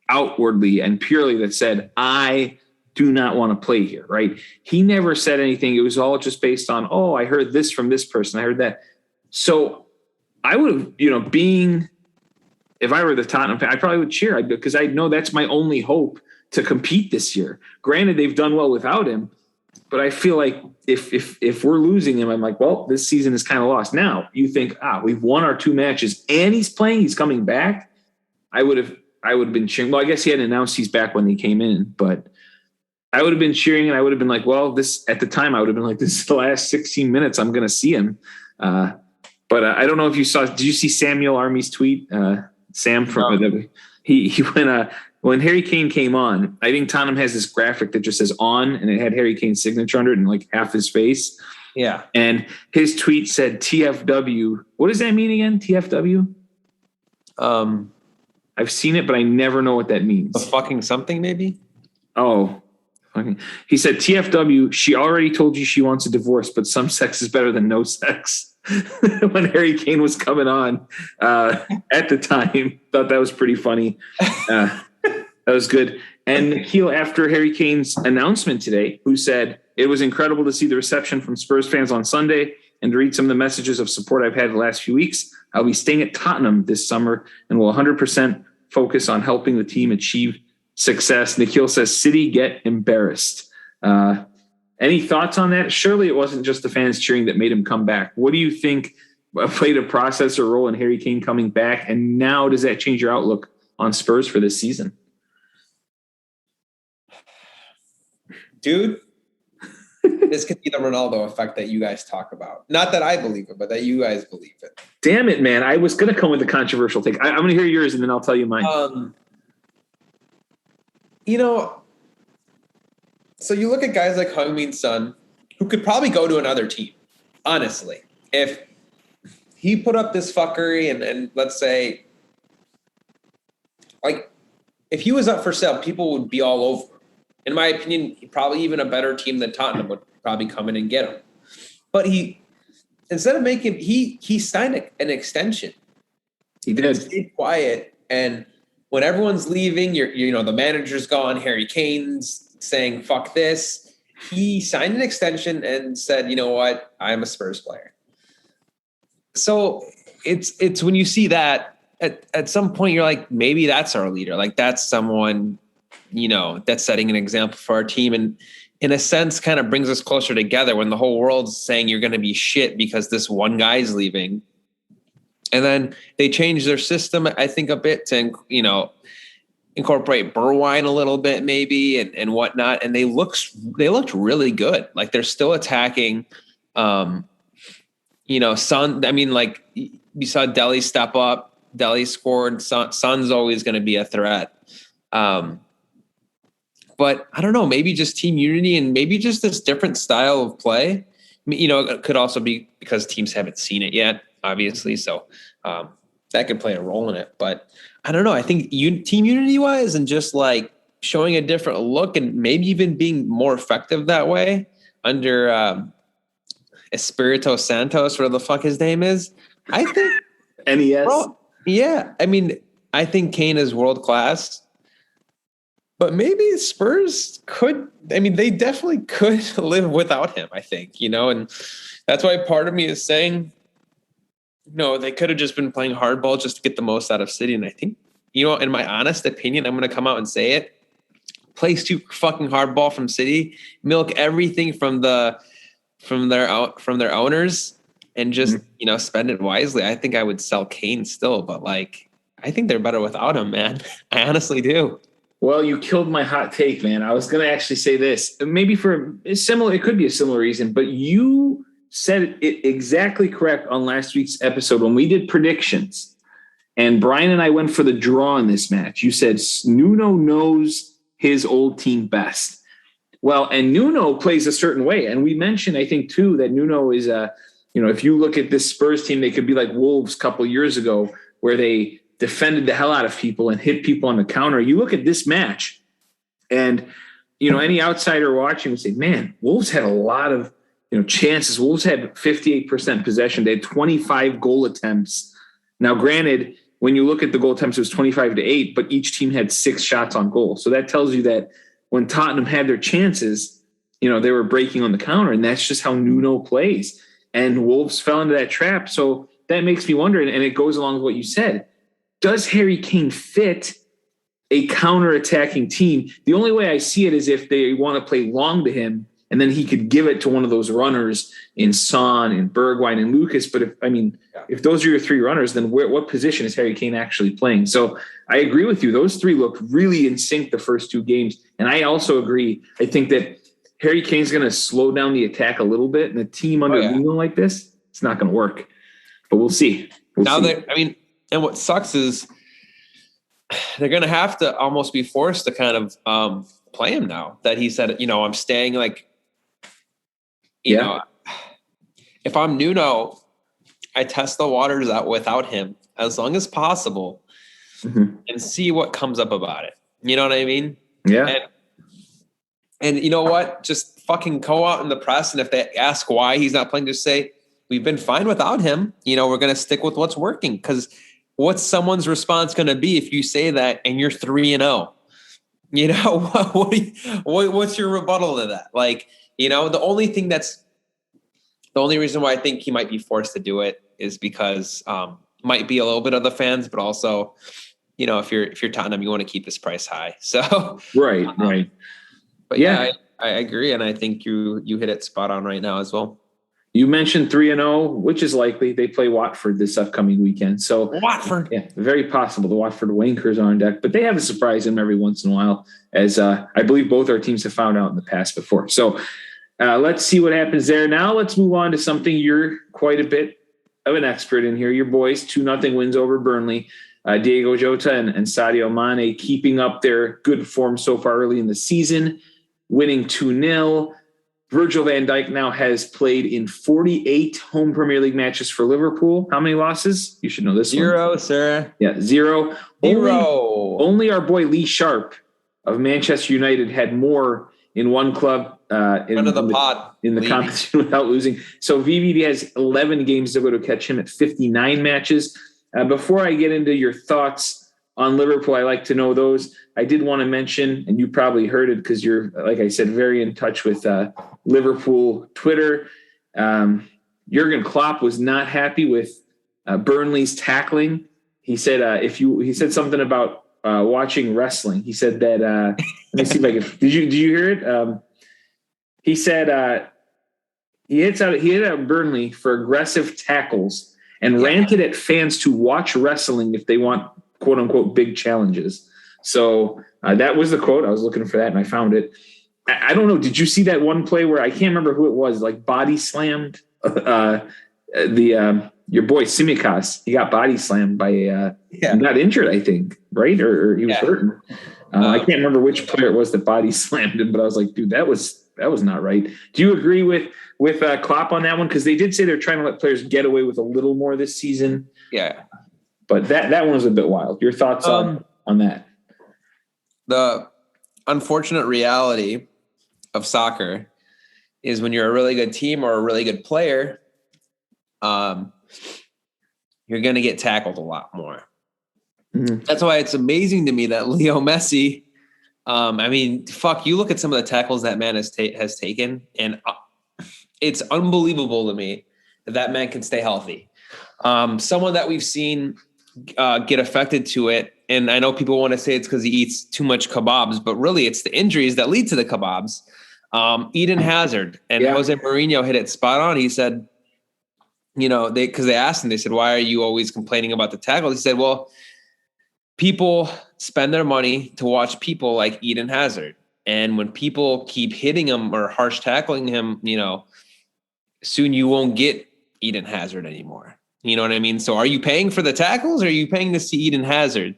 outwardly and purely that said, I do not want to play here, right? He never said anything. It was all just based on, I heard this from this person. I heard that. So I would have, if I were the Tottenham fan, I probably would cheer because I know that's my only hope to compete this year. Granted, they've done well without him, but I feel like if we're losing him, I'm like, well, this season is kind of lost. Now you think, we've won our 2 matches and he's playing, he's coming back. I would have been cheering. Well, I guess he hadn't announced he's back when he came in, but I would have been cheering and I would have been like, well, at the time I would have been like, this is the last 16 minutes I'm going to see him. But I don't know if you saw, did you see Samuel Army's tweet? Sam from he when Harry Kane came on, I think Tottenham has this graphic that just says on, and it had Harry Kane's signature under it and like half his face.
Yeah.
And his tweet said TFW. What does that mean again? TFW? I've seen it, but I never know what that means.
A fucking something, maybe?
Oh, fucking. He said TFW, she already told you she wants a divorce, but some sex is better than no sex. When Harry Kane was coming on at the time, thought that was pretty funny. That was good. And Nikhil, after Harry Kane's announcement today, who said, it was incredible to see the reception from Spurs fans on Sunday and to read some of the messages of support I've had the last few weeks. I'll be staying at Tottenham this summer and will 100% focus on helping the team achieve success. Nikhil says, City get embarrassed. Any thoughts on that? Surely it wasn't just the fans cheering that made him come back. What do you think played a process or role in Harry Kane coming back? And now does that change your outlook on Spurs for this season?
dude, this could be the Ronaldo effect that you guys talk about. Not that I believe it, but that you guys believe it.
Damn it, man. I was going to come with a controversial take. I'm going to hear yours and then I'll tell you mine.
So you look at guys like Heung-min Son, who could probably go to another team, honestly. If he put up this fuckery and let's say, like, if he was up for sale, people would be all over him. In my opinion, probably even a better team than Tottenham would probably come in and get him. But instead of he signed an extension.
He did.
Stayed quiet. And when everyone's leaving, the manager's gone, Harry Kane's saying, fuck this. He signed an extension and said, you know what? I'm a Spurs player. So it's when you see that at some point, you're like, maybe that's our leader. Like that's someone, that's setting an example for our team. And in a sense, kind of brings us closer together when the whole world's saying you're going to be shit because this one guy's leaving. And then they changed their system, I think, a bit to, incorporate Bergwijn a little bit maybe and whatnot. And they looked really good. Like they're still attacking. Son, I mean, like you saw Dele step up. Dele scored. Son's always going to be a threat. But I don't know, maybe just team unity and maybe just this different style of play. I mean, it could also be because teams haven't seen it yet, obviously. So that could play a role in it. But I don't know. I think team unity wise and just like showing a different look and maybe even being more effective that way under Espirito Santos, whatever the fuck his name is. I think
NES.
Well, yeah. I mean, I think Kane is world class. But maybe Spurs they definitely could live without him, I think, and that's why part of me is saying, they could have just been playing hardball just to get the most out of City. And I think, in my honest opinion, I'm going to come out and say it, play super fucking hardball from City, milk everything from their owners and just, spend it wisely. I think I would sell Kane still, but like, I think they're better without him, man. I honestly do.
Well, you killed my hot take, man. I was going to actually say this, maybe it could be a similar reason, but you said it exactly correct on last week's episode when we did predictions. And Brian and I went for the draw in this match. You said Nuno knows his old team best. Well, and Nuno plays a certain way. And we mentioned, I think, too, that Nuno is if you look at this Spurs team, they could be like Wolves a couple of years ago where they defended the hell out of people and hit people on the counter. You look at this match and, any outsider watching would say, man, Wolves had a lot of, chances. Wolves had 58% possession. They had 25 goal attempts. Now, granted, when you look at the goal attempts, it was 25-8, but each team had 6 shots on goal. So that tells you that when Tottenham had their chances, they were breaking on the counter, and that's just how Nuno plays. And Wolves fell into that trap. So that makes me wonder, and it goes along with what you said. Does Harry Kane fit a counter-attacking team? The only way I see it is if they want to play long to him, and then he could give it to one of those runners in Son, in Bergwijn, and Lucas. But if those are your 3 runners, then what position is Harry Kane actually playing? So I agree with you. Those 3 looked really in sync the first 2 games. And I also agree. I think that Harry Kane's going to slow down the attack a little bit. And a team under Nuno like this, it's not going to work. But we'll see.
And what sucks is they're going to have to almost be forced to kind of play him now that he said, I'm staying like, if I'm Nuno, I test the waters out without him as long as possible and see what comes up about it. You know what I mean?
Yeah.
And you know what? Just fucking go out in the press. And if they ask why he's not playing, just say, we've been fine without him. We're going to stick with what's working because what's someone's response going to be if you say that and you're 3-0? What's your rebuttal to that? Like, the only reason why I think he might be forced to do it is because might be a little bit of the fans, but also, if you're Tottenham, you want to keep this price high. So
right.
But yeah, I agree, and I think you hit it spot on right now as well.
You mentioned 3-0, which is likely. They play Watford this upcoming weekend. So
Watford.
Yeah, very possible the Watford Wankers are on deck, but they have a surprise in them every once in a while, as I believe both our teams have found out in the past before. So let's see what happens there. Now let's move on to something you're quite a bit of an expert in here. Your boys, 2-0 wins over Burnley. Diego Jota and Sadio Mane keeping up their good form so far early in the season, winning 2-0. Virgil van Dijk now has played in 48 home Premier League matches for Liverpool. How many losses? You should know this.
0, sir.
Yeah, 0.
0.
Only our boy Lee Sharp of Manchester United had more in one club in the competition without losing. So VVD has 11 games to go to catch him at 59 matches. Before I get into your thoughts on Liverpool, I like to know those. I did want to mention, and you probably heard it because you're, like I said, very in touch with Liverpool Twitter. Jurgen Klopp was not happy with Burnley's tackling. He said he said something about watching wrestling. He said that let me see if I can. Did you hear it? He said he hit out Burnley for aggressive tackles and ranted at fans to watch wrestling if they want quote unquote big challenges. So that was the quote. I was looking for that and I found it. I don't know. Did you see that one play where I can't remember who it was, like body slammed your boy Tsimikas? He got body slammed by he got injured, I think, right? Or he was hurting. I can't remember which player it was that body slammed him, but I was like, dude, that was not right. Do you agree with Klopp on that one? Because they did say they're trying to let players get away with a little more this season.
Yeah.
But that one was a bit wild. Your thoughts on that?
The unfortunate reality of soccer is when you're a really good team or a really good player, you're going to get tackled a lot more. Mm-hmm. That's why it's amazing to me that Leo Messi, you look at some of the tackles that man has taken, and it's unbelievable to me that man can stay healthy. Someone that we've seen get affected to it, and I know people want to say it's because he eats too much kebabs, but really it's the injuries that lead to the kebabs. Eden Hazard and Jose Mourinho hit it spot on. He said, because they asked him, they said, why are you always complaining about the tackles? He said, well, people spend their money to watch people like Eden Hazard. And when people keep hitting him or harsh tackling him, soon you won't get Eden Hazard anymore. You know what I mean? So are you paying for the tackles or are you paying to see Eden Hazard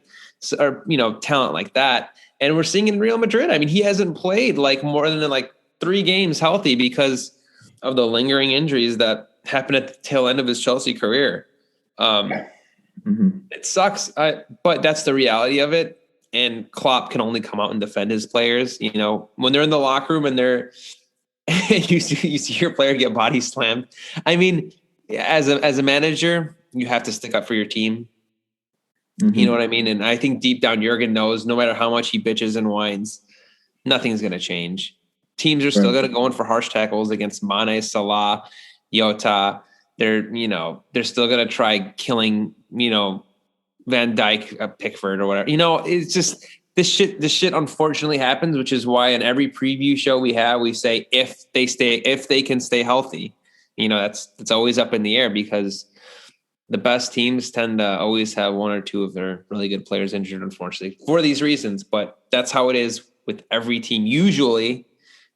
or, talent like that? And we're seeing in Real Madrid. I mean, he hasn't played more than 3 games healthy because of the lingering injuries that happened at the tail end of his Chelsea career. It sucks, but that's the reality of it. And Klopp can only come out and defend his players. When they're in the locker room and they're you see your player get body slammed. I mean, as a manager, you have to stick up for your team. Mm-hmm. You know what I mean? And I think deep down, Jurgen knows no matter how much he bitches and whines, nothing's going to change. Teams are still going to go in for harsh tackles against Mane, Salah, Jota. They're still going to try killing, Van Dijk, Pickford or whatever. It's just this shit unfortunately happens, which is why in every preview show we have, we say if they can stay healthy. It's always up in the air because the best teams tend to always have 1 or 2 of their really good players injured, unfortunately, for these reasons. But that's how it is with every team, usually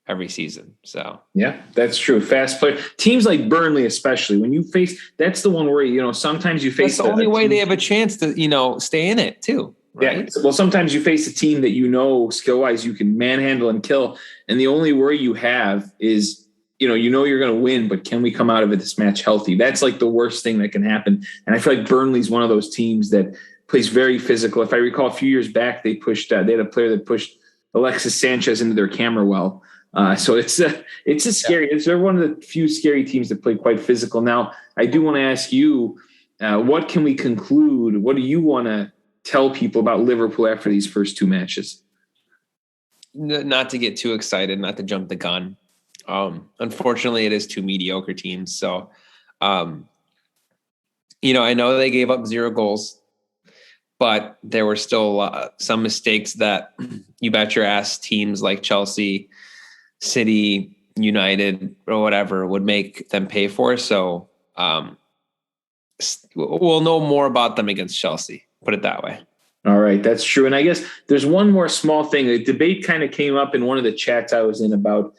every season. So
yeah, that's true. Fast player teams like Burnley, especially when you face, that's the one where, sometimes you face
that's the only way they have a chance to, stay in it too. Right?
Yeah. Well, sometimes you face a team that, skill wise, you can manhandle and kill. And the only worry you have is, you're going to win, but can we come out of this match healthy? That's the worst thing that can happen. And I feel like Burnley's one of those teams that plays very physical. If I recall a few years back, they had a player that pushed Alexis Sanchez into their camera well. So it's a scary, they're one of the few scary teams that play quite physical. Now, I do want to ask you, what can we conclude? What do you want to tell people about Liverpool after these first 2 matches?
Not to get too excited, not to jump the gun. Unfortunately, it is 2 mediocre teams. So, I know they gave up 0 goals, but there were still some mistakes that you bet your ass teams like Chelsea, City, United or whatever would make them pay for. So we'll know more about them against Chelsea. Put it that way.
All right, that's true. And I guess there's one more small thing. A debate kind of came up in one of the chats I was in about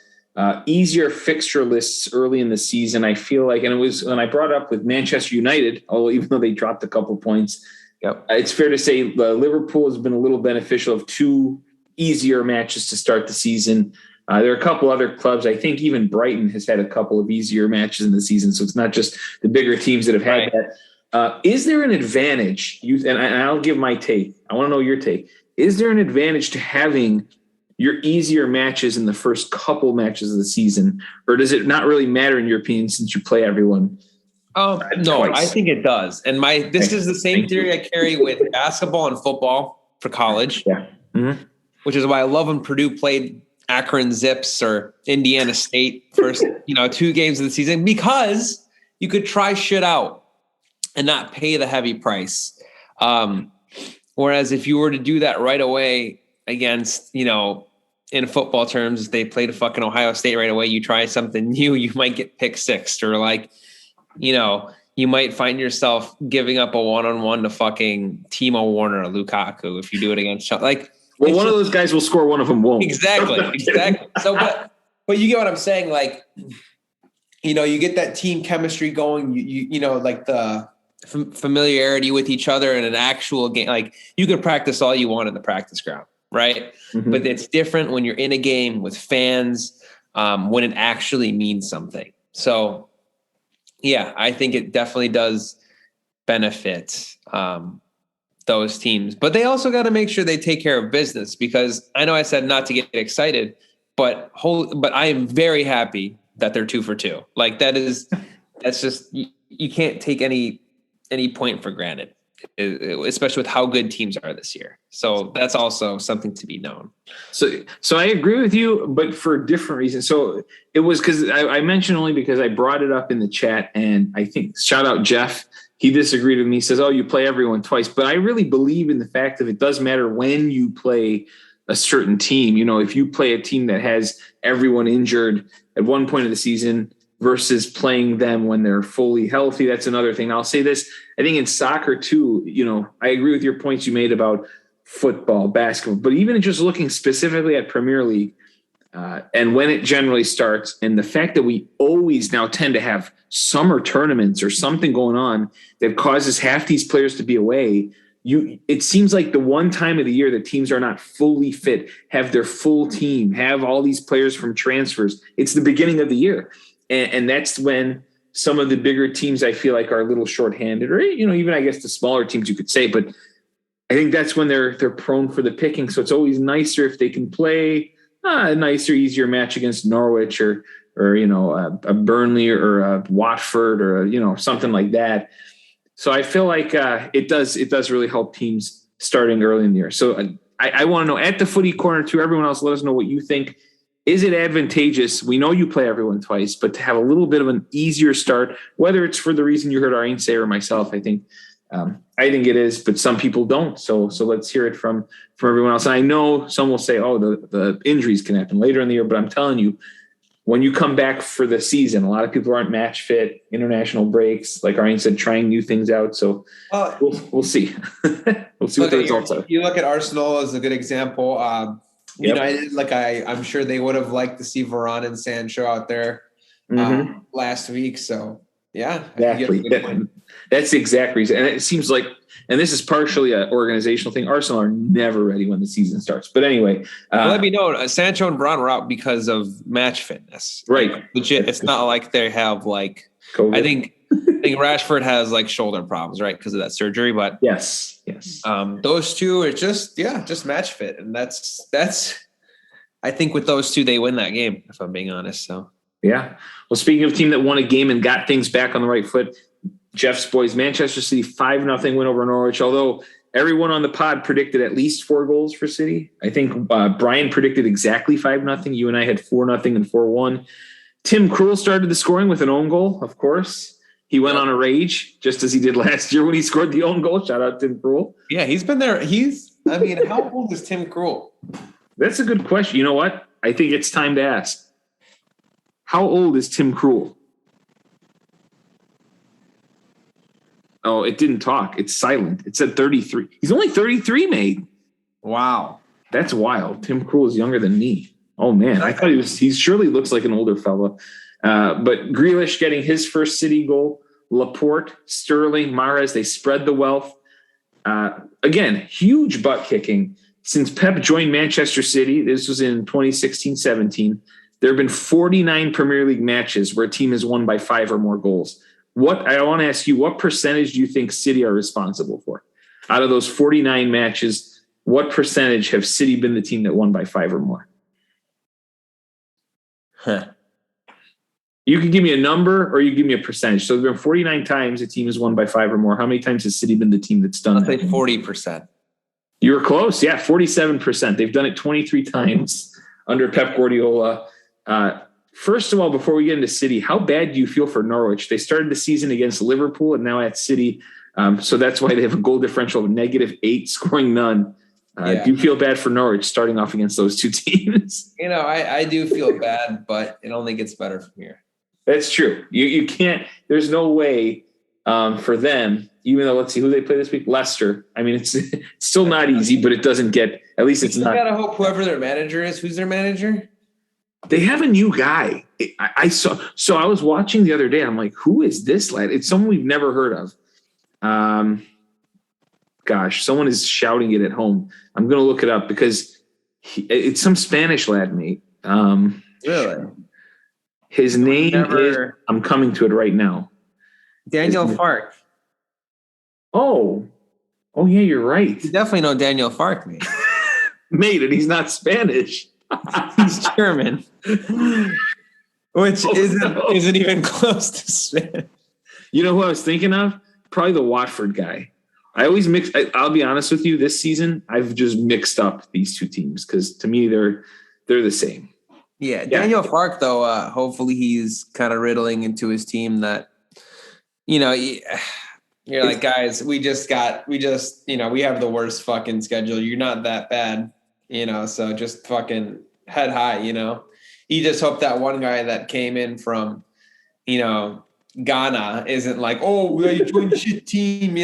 easier fixture lists early in the season. I feel like, and it was when I brought up with Manchester United, although even though they dropped a couple points, it's fair to say Liverpool has been a little beneficial of 2 easier matches to start the season. There are a couple other clubs. I think even Brighton has had a couple of easier matches in the season. So it's not just the bigger teams that have had that. Is there an advantage? And I'll give my take. I want to know your take. Is there an advantage to having your easier matches in the first couple matches of the season, or does it not really matter in your opinion since you play everyone?
No, twice? I think it does. And this is the same theory I carry with basketball and football for college.
Yeah. Mm-hmm.
Which is why I love when Purdue played Akron Zips or Indiana State first, 2 games of the season, because you could try shit out and not pay the heavy price. Whereas if you were to do that right away against, in football terms, they played fucking Ohio State right away, you try something new, you might get pick sixed, or you might find yourself giving up a one-on-one to fucking Timo Werner or Lukaku if you do it against
one of those guys will score, one of them won't.
Exactly. So, but you get what I'm saying? You get that team chemistry going, the familiarity with each other in an actual game. You could practice all you want in the practice ground, right? Mm-hmm. But it's different when you're in a game with fans, when it actually means something. So yeah, I think it definitely does benefit those teams, but they also got to make sure they take care of business, because I know I said not to get excited, but I am very happy that they're 2 for 2. That's just, you can't take any point for granted, especially with how good teams are this year. So that's also something to be known.
So I agree with you, but for different reasons. So it was because I mentioned only because I brought it up in the chat, and I think shout out Jeff. He disagreed with me. He says, "Oh, you play everyone twice." But I really believe in the fact that it does matter when you play a certain team. If you play a team that has everyone injured at one point of the season versus playing them when they're fully healthy, that's another thing. I'll say this. I think in soccer too, I agree with your points you made about football, basketball, but even just looking specifically at Premier League and when it generally starts, and the fact that we always now tend to have summer tournaments or something going on that causes half these players to be away. It seems like the one time of the year that teams are not fully fit, have their full team, have all these players from transfers. It's the beginning of the year. And that's when some of the bigger teams I feel like are a little shorthanded, or, even I guess the smaller teams you could say, but I think that's when they're prone for the picking. So it's always nicer if they can play a nicer, easier match against Norwich or a Burnley or a Watford or, something like that. So I feel like it does really help teams starting early in the year. So I want to know, at the Footy Corner too, everyone else, let us know what you think. Is it advantageous? We know you play everyone twice, but to have a little bit of an easier start, whether it's for the reason you heard Ariane say or myself, I think it is, but some people don't. So let's hear it from everyone else. And I know some will say, oh, the injuries can happen later in the year, but I'm telling you, when you come back for the season, a lot of people aren't match fit, international breaks, like Ariane said, trying new things out. So we'll see. We'll see what the results are.
You look at Arsenal as a good example. United, I'm sure they would have liked to see Varane and Sancho out there last week. So yeah,
exactly. That's the exact reason. And it seems like, and this is partially an organizational thing, Arsenal are never ready when the season starts. But anyway.
Let me know, Sancho and Varane were out because of match fitness.
Right.
Legit. It's not like they have COVID. I think Rashford has shoulder problems, right? Because of that surgery. But
yes.
Those two are just match fit. And that's, I think with those two, they win that game, if I'm being honest. So.
Yeah. Well, speaking of a team that won a game and got things back on the right foot, Jeff's boys, Manchester City, 5-0 win over Norwich. Although everyone on the pod predicted at least 4 goals for City. I think Brian predicted exactly 5-0. You and I had 4-0 and 4-1. Tim Krul started the scoring with an own goal, of course. He went on a rage, just as he did last year when he scored the own goal. Shout out Tim Krul.
Yeah, he's been there. How old is Tim Krul?
That's a good question. You know what? I think it's time to ask. How old is Tim Krul? Oh, it didn't talk. It's silent. It said 33. He's only 33, mate.
Wow.
That's wild. Tim Krul is younger than me. Oh, man. I thought he surely looks like an older fella. But Grealish getting his first City goal. Laporte, Sterling, Mahrez, they spread the wealth. Again, huge butt kicking. Since Pep joined Manchester City, this was in 2016-17, there have been 49 Premier League matches where a team has won by 5 or more goals. I want to ask you, what percentage do you think City are responsible for? Out of those 49 matches, what percentage have City been the team that won by 5 or more? You can give me a number or you give me a percentage. So there have been 49 times a team has won by 5 or more. How many times has City been the team that's done
I'll
that?
say 40%.
You were close. Yeah, 47%. They've done it 23 times under Pep Guardiola. First of all, before we get into City, how bad do you feel for Norwich? They started the season against Liverpool and now at City. So that's why they have a goal differential of -8, scoring none. Do you feel bad for Norwich starting off against those two teams?
I do feel bad, but it only gets better from here.
That's true. You can't. There's no way for them. Even though, let's see who they play this week. Leicester. I mean, it's still not easy, but it doesn't get. At least it's not.
You gotta hope whoever their manager is. Who's their manager?
They have a new guy. I saw. So I was watching the other day. I'm like, who is this lad? It's someone we've never heard of. Gosh, someone is shouting it at home. I'm gonna look it up because it's some Spanish lad, mate.
Really?
His name is. I'm coming to it right now.
Daniel Fark.
Oh, yeah, you're right.
You definitely know Daniel Fark, mate.
Mate, and he's not Spanish.
He's German, which isn't even close to Spanish.
You know who I was thinking of? Probably the Watford guy. I always mix. I'll be honest with you. This season, I've just mixed up these two teams because to me they're the same.
Yeah, Daniel Fark though. Hopefully, he's kind of riddling into his team that you're like, guys, we have the worst fucking schedule. You're not that bad, so just fucking head high, You just hope that one guy that came in from, Ghana isn't like, oh, you joined the shit team,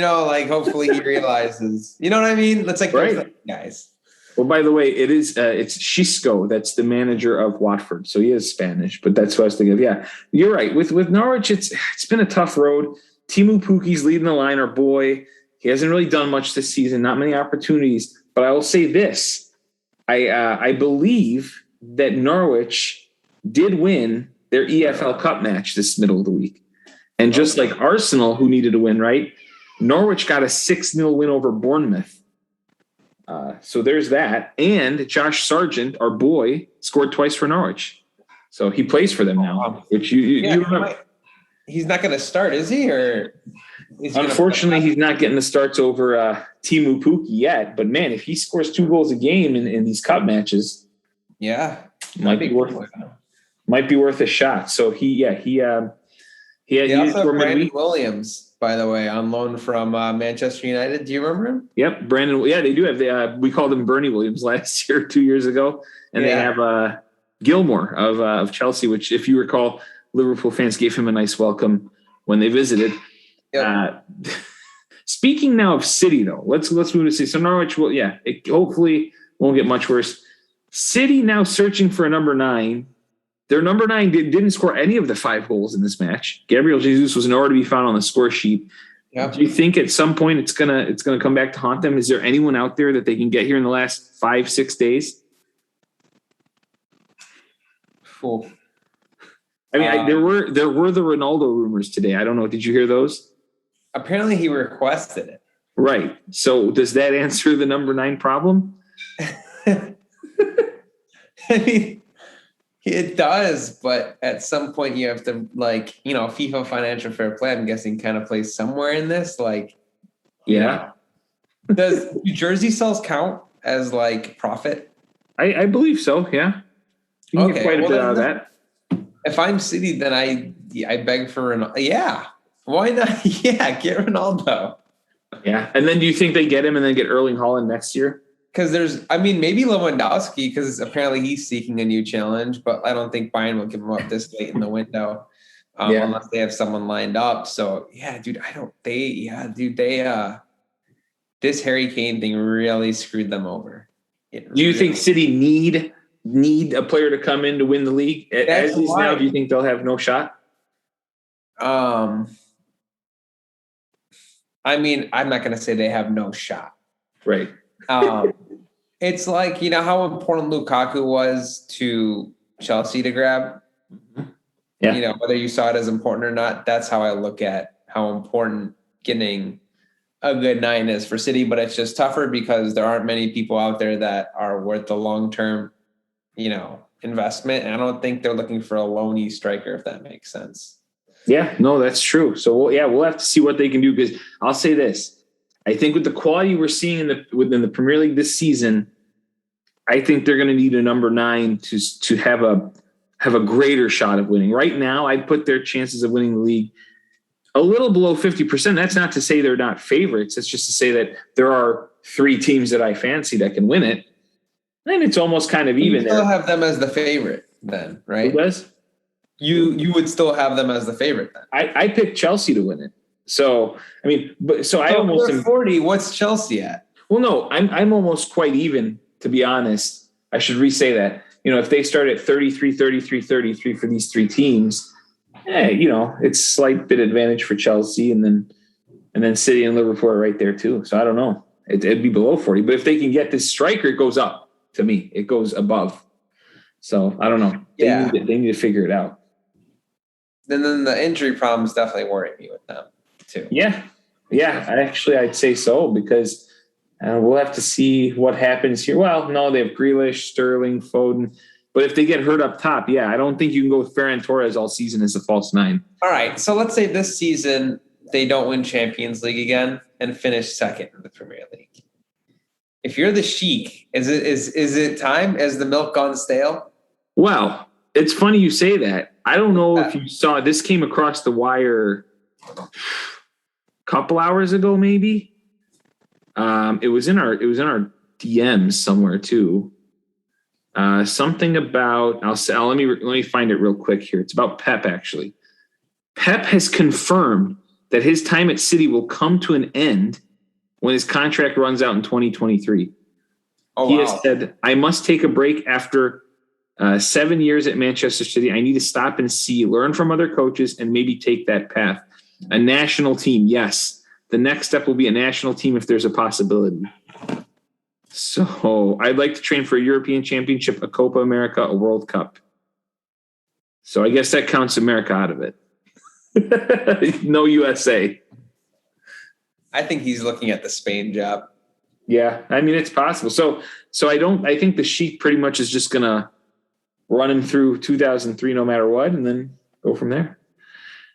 hopefully he realizes, you know what I mean? Let's right. Guys.
Well, by the way, it's Xisco. That's the manager of Watford. So he is Spanish, but that's what I was thinking of. Yeah, you're right. With Norwich, it's been a tough road. Timu Puki's leading the line, our boy. He hasn't really done much this season, not many opportunities. But I will say this. I believe that Norwich did win their EFL Cup match this middle of the week. And just like Arsenal, who needed a win, right? Norwich got a 6-0 win over Bournemouth. So there's that. And Josh Sargent, our boy, scored twice for Norwich. So he plays for them now, which you remember.
He's not going to start, is he? Or
unfortunately, he's not getting the starts over Timu Puki yet. But man, if he scores 2 goals a game in these cup matches, might be worth a shot. So he also
have Brandon Williams, by the way, on loan from Manchester United. Do you remember him?
Yep, Brandon. Yeah, they do have. We called him Bernie Williams last year, 2 years ago, and they have Gilmore of Chelsea, which, if you recall, Liverpool fans gave him a nice welcome when they visited. Yep. Speaking now of City, though, let's move to City. So Norwich it hopefully won't get much worse. City now searching for a number 9. Their number 9 didn't score any of the 5 goals in this match. Gabriel Jesus was nowhere to be found on the score sheet. Yep. Do you think at some point it's gonna come back to haunt them? Is there anyone out there that they can get here in the last 5-6 days?
Cool.
I mean, there were the Ronaldo rumors today. I don't know. Did you hear those?
Apparently, he requested it.
Right. So does that answer the number 9 problem?
I mean, it does, but at some point you have to, FIFA financial fair play, I'm guessing, kind of plays somewhere in this. Does New Jersey sales count as profit?
I believe so. Yeah. You can get quite a bit out of that.
If I'm City, then I beg for Ronaldo. Yeah. Why not? Yeah, get Ronaldo.
Yeah. And then do you think they get him and then get Erling Haaland next year?
because maybe Lewandowski, because apparently he's seeking a new challenge, but I don't think Bayern will give him up this late in the window, unless they have someone lined up. So yeah, dude, this Harry Kane thing really screwed them over.
Do you think City need a player to come in to win the league? As is now, do you think they'll have no shot?
I'm not going to say they have no shot.
Right.
It's like, how important Lukaku was to Chelsea to grab.
Yeah.
Whether you saw it as important or not, that's how I look at how important getting a good 9 is for City. But it's just tougher because there aren't many people out there that are worth the long-term, investment. And I don't think they're looking for a loaney striker, if that makes sense.
Yeah, no, that's true. So we'll have to see what they can do, because I'll say this. I think with the quality we're seeing within the Premier League this season, I think they're going to need a number 9 to have a greater shot of winning. Right now, I'd put their chances of winning the league a little below 50%. That's not to say they're not favorites. It's just to say that there are 3 teams that I fancy that can win it. And it's almost kind of even.
You still have them as the favorite then, right?
Who does?
You would still have them as the favorite then.
I picked Chelsea to win it. So, I almost am
40. What's Chelsea at?
Well, no, I'm almost quite even, to be honest. I should re-say that. If they start at 33 for these 3 teams, it's slight bit advantage for Chelsea, and then City and Liverpool are right there too. So I don't know. It'd be below 40, but if they can get this striker, it goes up. To me, it goes above. So I don't know. They need to figure it out.
And then the injury problems definitely worry me with them too.
Yeah. I'd say so, because we'll have to see what happens here. Well, no, they have Grealish, Sterling, Foden. But if they get hurt up top, I don't think you can go with Ferran Torres all season as a false 9.
All right. So let's say this season they don't win Champions League again and finish second in the Premier League. If you're the Sheik, is it time? Has the milk gone stale?
Well, it's funny you say that. I don't know if you saw, this came across the wire a couple hours ago, maybe. It was in our DMs somewhere too. Something about let me find it real quick here. It's about Pep, actually. Pep has confirmed that his time at City will come to an end when his contract runs out in 2023. He has said, "I must take a break after 7 years at Manchester City. I need to stop and learn from other coaches, and maybe take that path. A national team, yes. The next step will be a national team if there's a possibility. So I'd like to train for a European Championship, a Copa America, a World Cup." So I guess that counts America out of it. No USA.
I think he's looking at the Spain job.
Yeah, it's possible. So I think the Sheik pretty much is just going to run him through 2003 no matter what, and then go from there.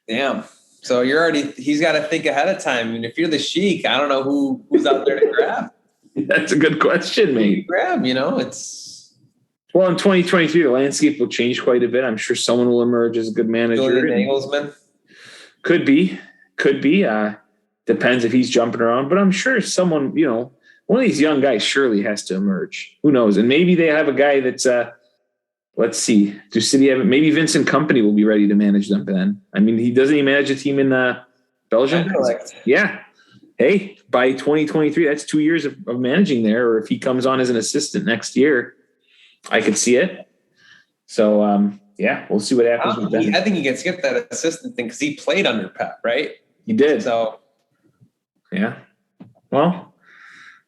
Damn. So he's got to think ahead of time. And if you're the Sheik, I don't know who's out there to grab.
That's a good question, mate.
Grab, it's.
Well, in 2023, the landscape will change quite a bit. I'm sure someone will emerge as a good manager.
Julian Nagelsmann?
Could be. Depends if he's jumping around. But I'm sure someone, one of these young guys surely has to emerge. Who knows? And maybe they have a guy that's, let's see. Do City have it? Maybe Vincent Kompany will be ready to manage them then. Doesn't he manage a team in Belgium? Yeah. Hey, by 2023, that's 2 years of managing there. Or if he comes on as an assistant next year, I could see it. So, we'll see what happens with that.
I think he can skip that assistant thing because he played under Pep, right?
He did.
So,
yeah. Well,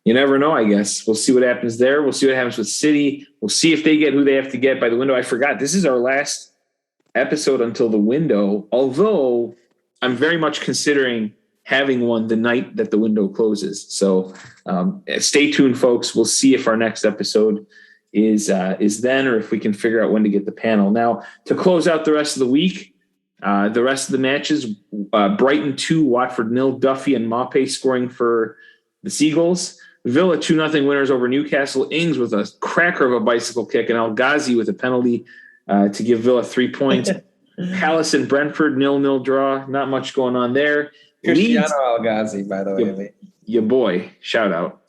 you never know, I guess. We'll see what happens there. We'll see what happens with City. We'll see if they get who they have to get by the window. I forgot. This is our last episode until the window, although I'm very much considering having one the night that the window closes. So stay tuned, folks. We'll see if our next episode is then, or if we can figure out when to get the panel. Now, to close out the rest of the week, the rest of the matches, Brighton 2, Watford 0, Duffy and Maupay scoring for the Seagulls. Villa 2-0 winners over Newcastle. Ings with a cracker of a bicycle kick, and El Ghazi with a penalty to give Villa 3 points. Palace and Brentford 0-0 draw. Not much going on there.
Cristiano El Ghazi, by the way.
Your boy. Shout out.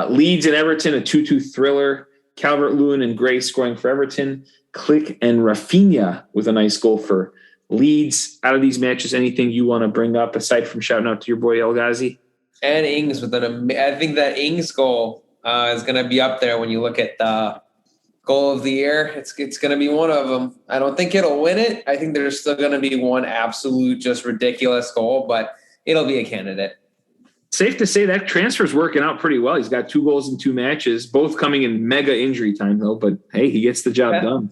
Leeds and Everton, a 2-2 thriller. Calvert-Lewin and Gray scoring for Everton. Click and Rafinha with a nice goal for Leeds. Out of these matches, anything you want to bring up aside from shouting out to your boy El Ghazi?
And Ings with I think that Ings goal is going to be up there when you look at the goal of the year. It's going to be one of them. I don't think it'll win it. I think there's still going to be one absolute just ridiculous goal, but it'll be a candidate.
Safe to say that transfer's working out pretty well. He's got 2 goals in 2 matches, both coming in mega injury time though, but hey, he gets the job done.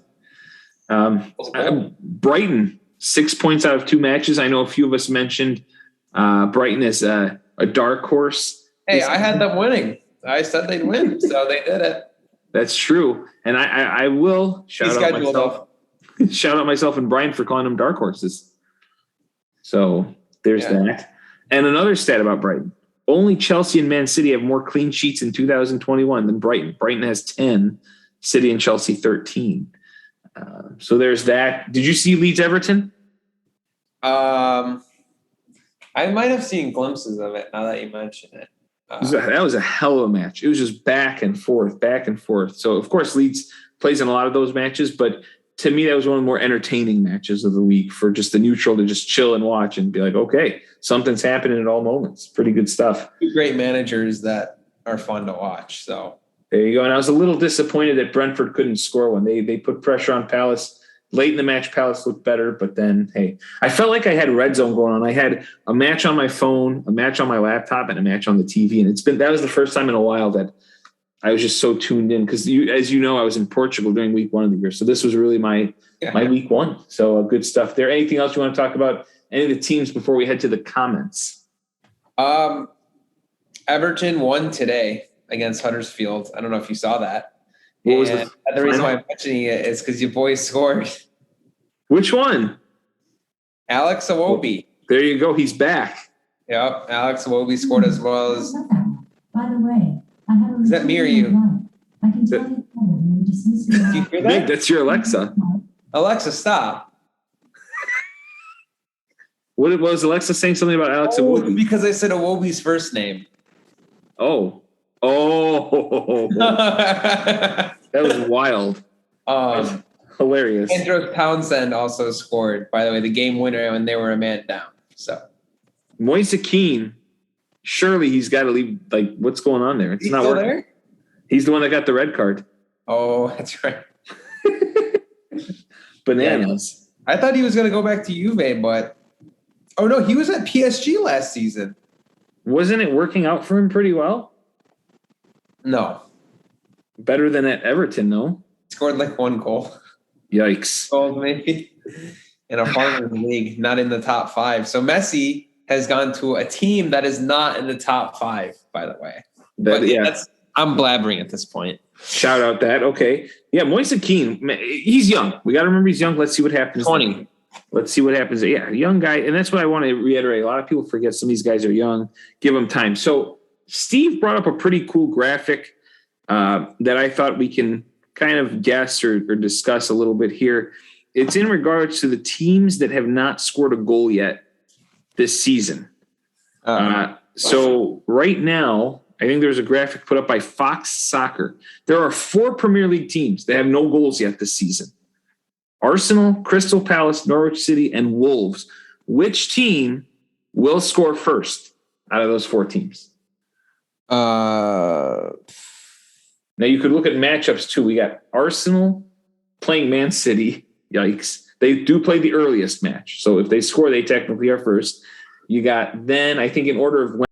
Brighton, 6 points out of 2 matches. I know a few of us mentioned Brighton as a dark horse.
Hey, I had them winning. I said they'd win, so they did it.
That's true. And I will shout out myself and Brian for calling them dark horses. So there's that. And another stat about Brighton. Only Chelsea and Man City have more clean sheets in 2021 than Brighton. Brighton has 10, City and Chelsea 13. So there's that. Did you see Leeds Everton?
I might have seen glimpses of it now that you mention it.
That was a hell of a match. It was just back and forth. So, of course, Leeds plays in a lot of those matches, but to me, that was one of the more entertaining matches of the week for just the neutral to just chill and watch and be like, okay, something's happening at all moments. Pretty good stuff.
2 great managers that are fun to watch. So
there you go. And I was a little disappointed that Brentford couldn't score one. They put pressure on Palace. Late in the match, Palace looked better, but then, hey, I felt like I had red zone going on. I had a match on my phone, a match on my laptop, and a match on the TV. And that was the first time in a while that I was just so tuned in because, as you know, I was in Portugal during week 1 of the year. So this was really my week 1. So good stuff there. Anything else you want to talk about? Any of the teams before we head to the comments?
Everton won today against Huddersfield. I don't know if you saw that.
What was
the reason why I'm mentioning it is because your boy scored.
Which one?
Alex Iwobi.
There you go. He's back.
Yep. Alex Iwobi scored as well as.
By the way, I have a
is that me or you?
I can tell you
Do you hear that?
Nick, that's your Alexa.
Alexa, stop.
What was Alexa saying something about Alex Iwobi?
Because I said Iwobi's first name.
Oh. That was wild. Hilarious.
Andros Townsend also scored, by the way, the game winner when they were a man down. So
Moise Keane, surely he's got to leave. Like, what's going on there? It's not
still
working.
There?
He's the one that got the red card.
Oh, that's right.
Bananas.
Yeah, I thought he was going to go back to Juve, but no, he was at PSG last season.
Wasn't it working out for him pretty well?
No.
Better than at Everton, no?
Scored like 1 goal.
Yikes.
Goals maybe in a farmers league, not in the top 5. So Messi has gone to a team that is not in the top 5, by the way. I'm blabbering at this point.
Shout out that. Okay. Yeah, Moise Keane, he's young. We got to remember he's young. Let's see what happens.
20.
Let's see what happens. Yeah, young guy. And that's what I want to reiterate. A lot of people forget some of these guys are young. Give them time. So Steve brought up a pretty cool graphic that I thought we can kind of guess or discuss a little bit here. It's in regards to the teams that have not scored a goal yet this season. So right now, I think there's a graphic put up by Fox Soccer. There are 4 Premier League teams that have no goals yet this season. Arsenal, Crystal Palace, Norwich City, and Wolves. Which team will score first out of those 4 teams? Now, you could look at matchups, too. We got Arsenal playing Man City. Yikes. They do play the earliest match. So if they score, they technically are first. You got then, I think in order of when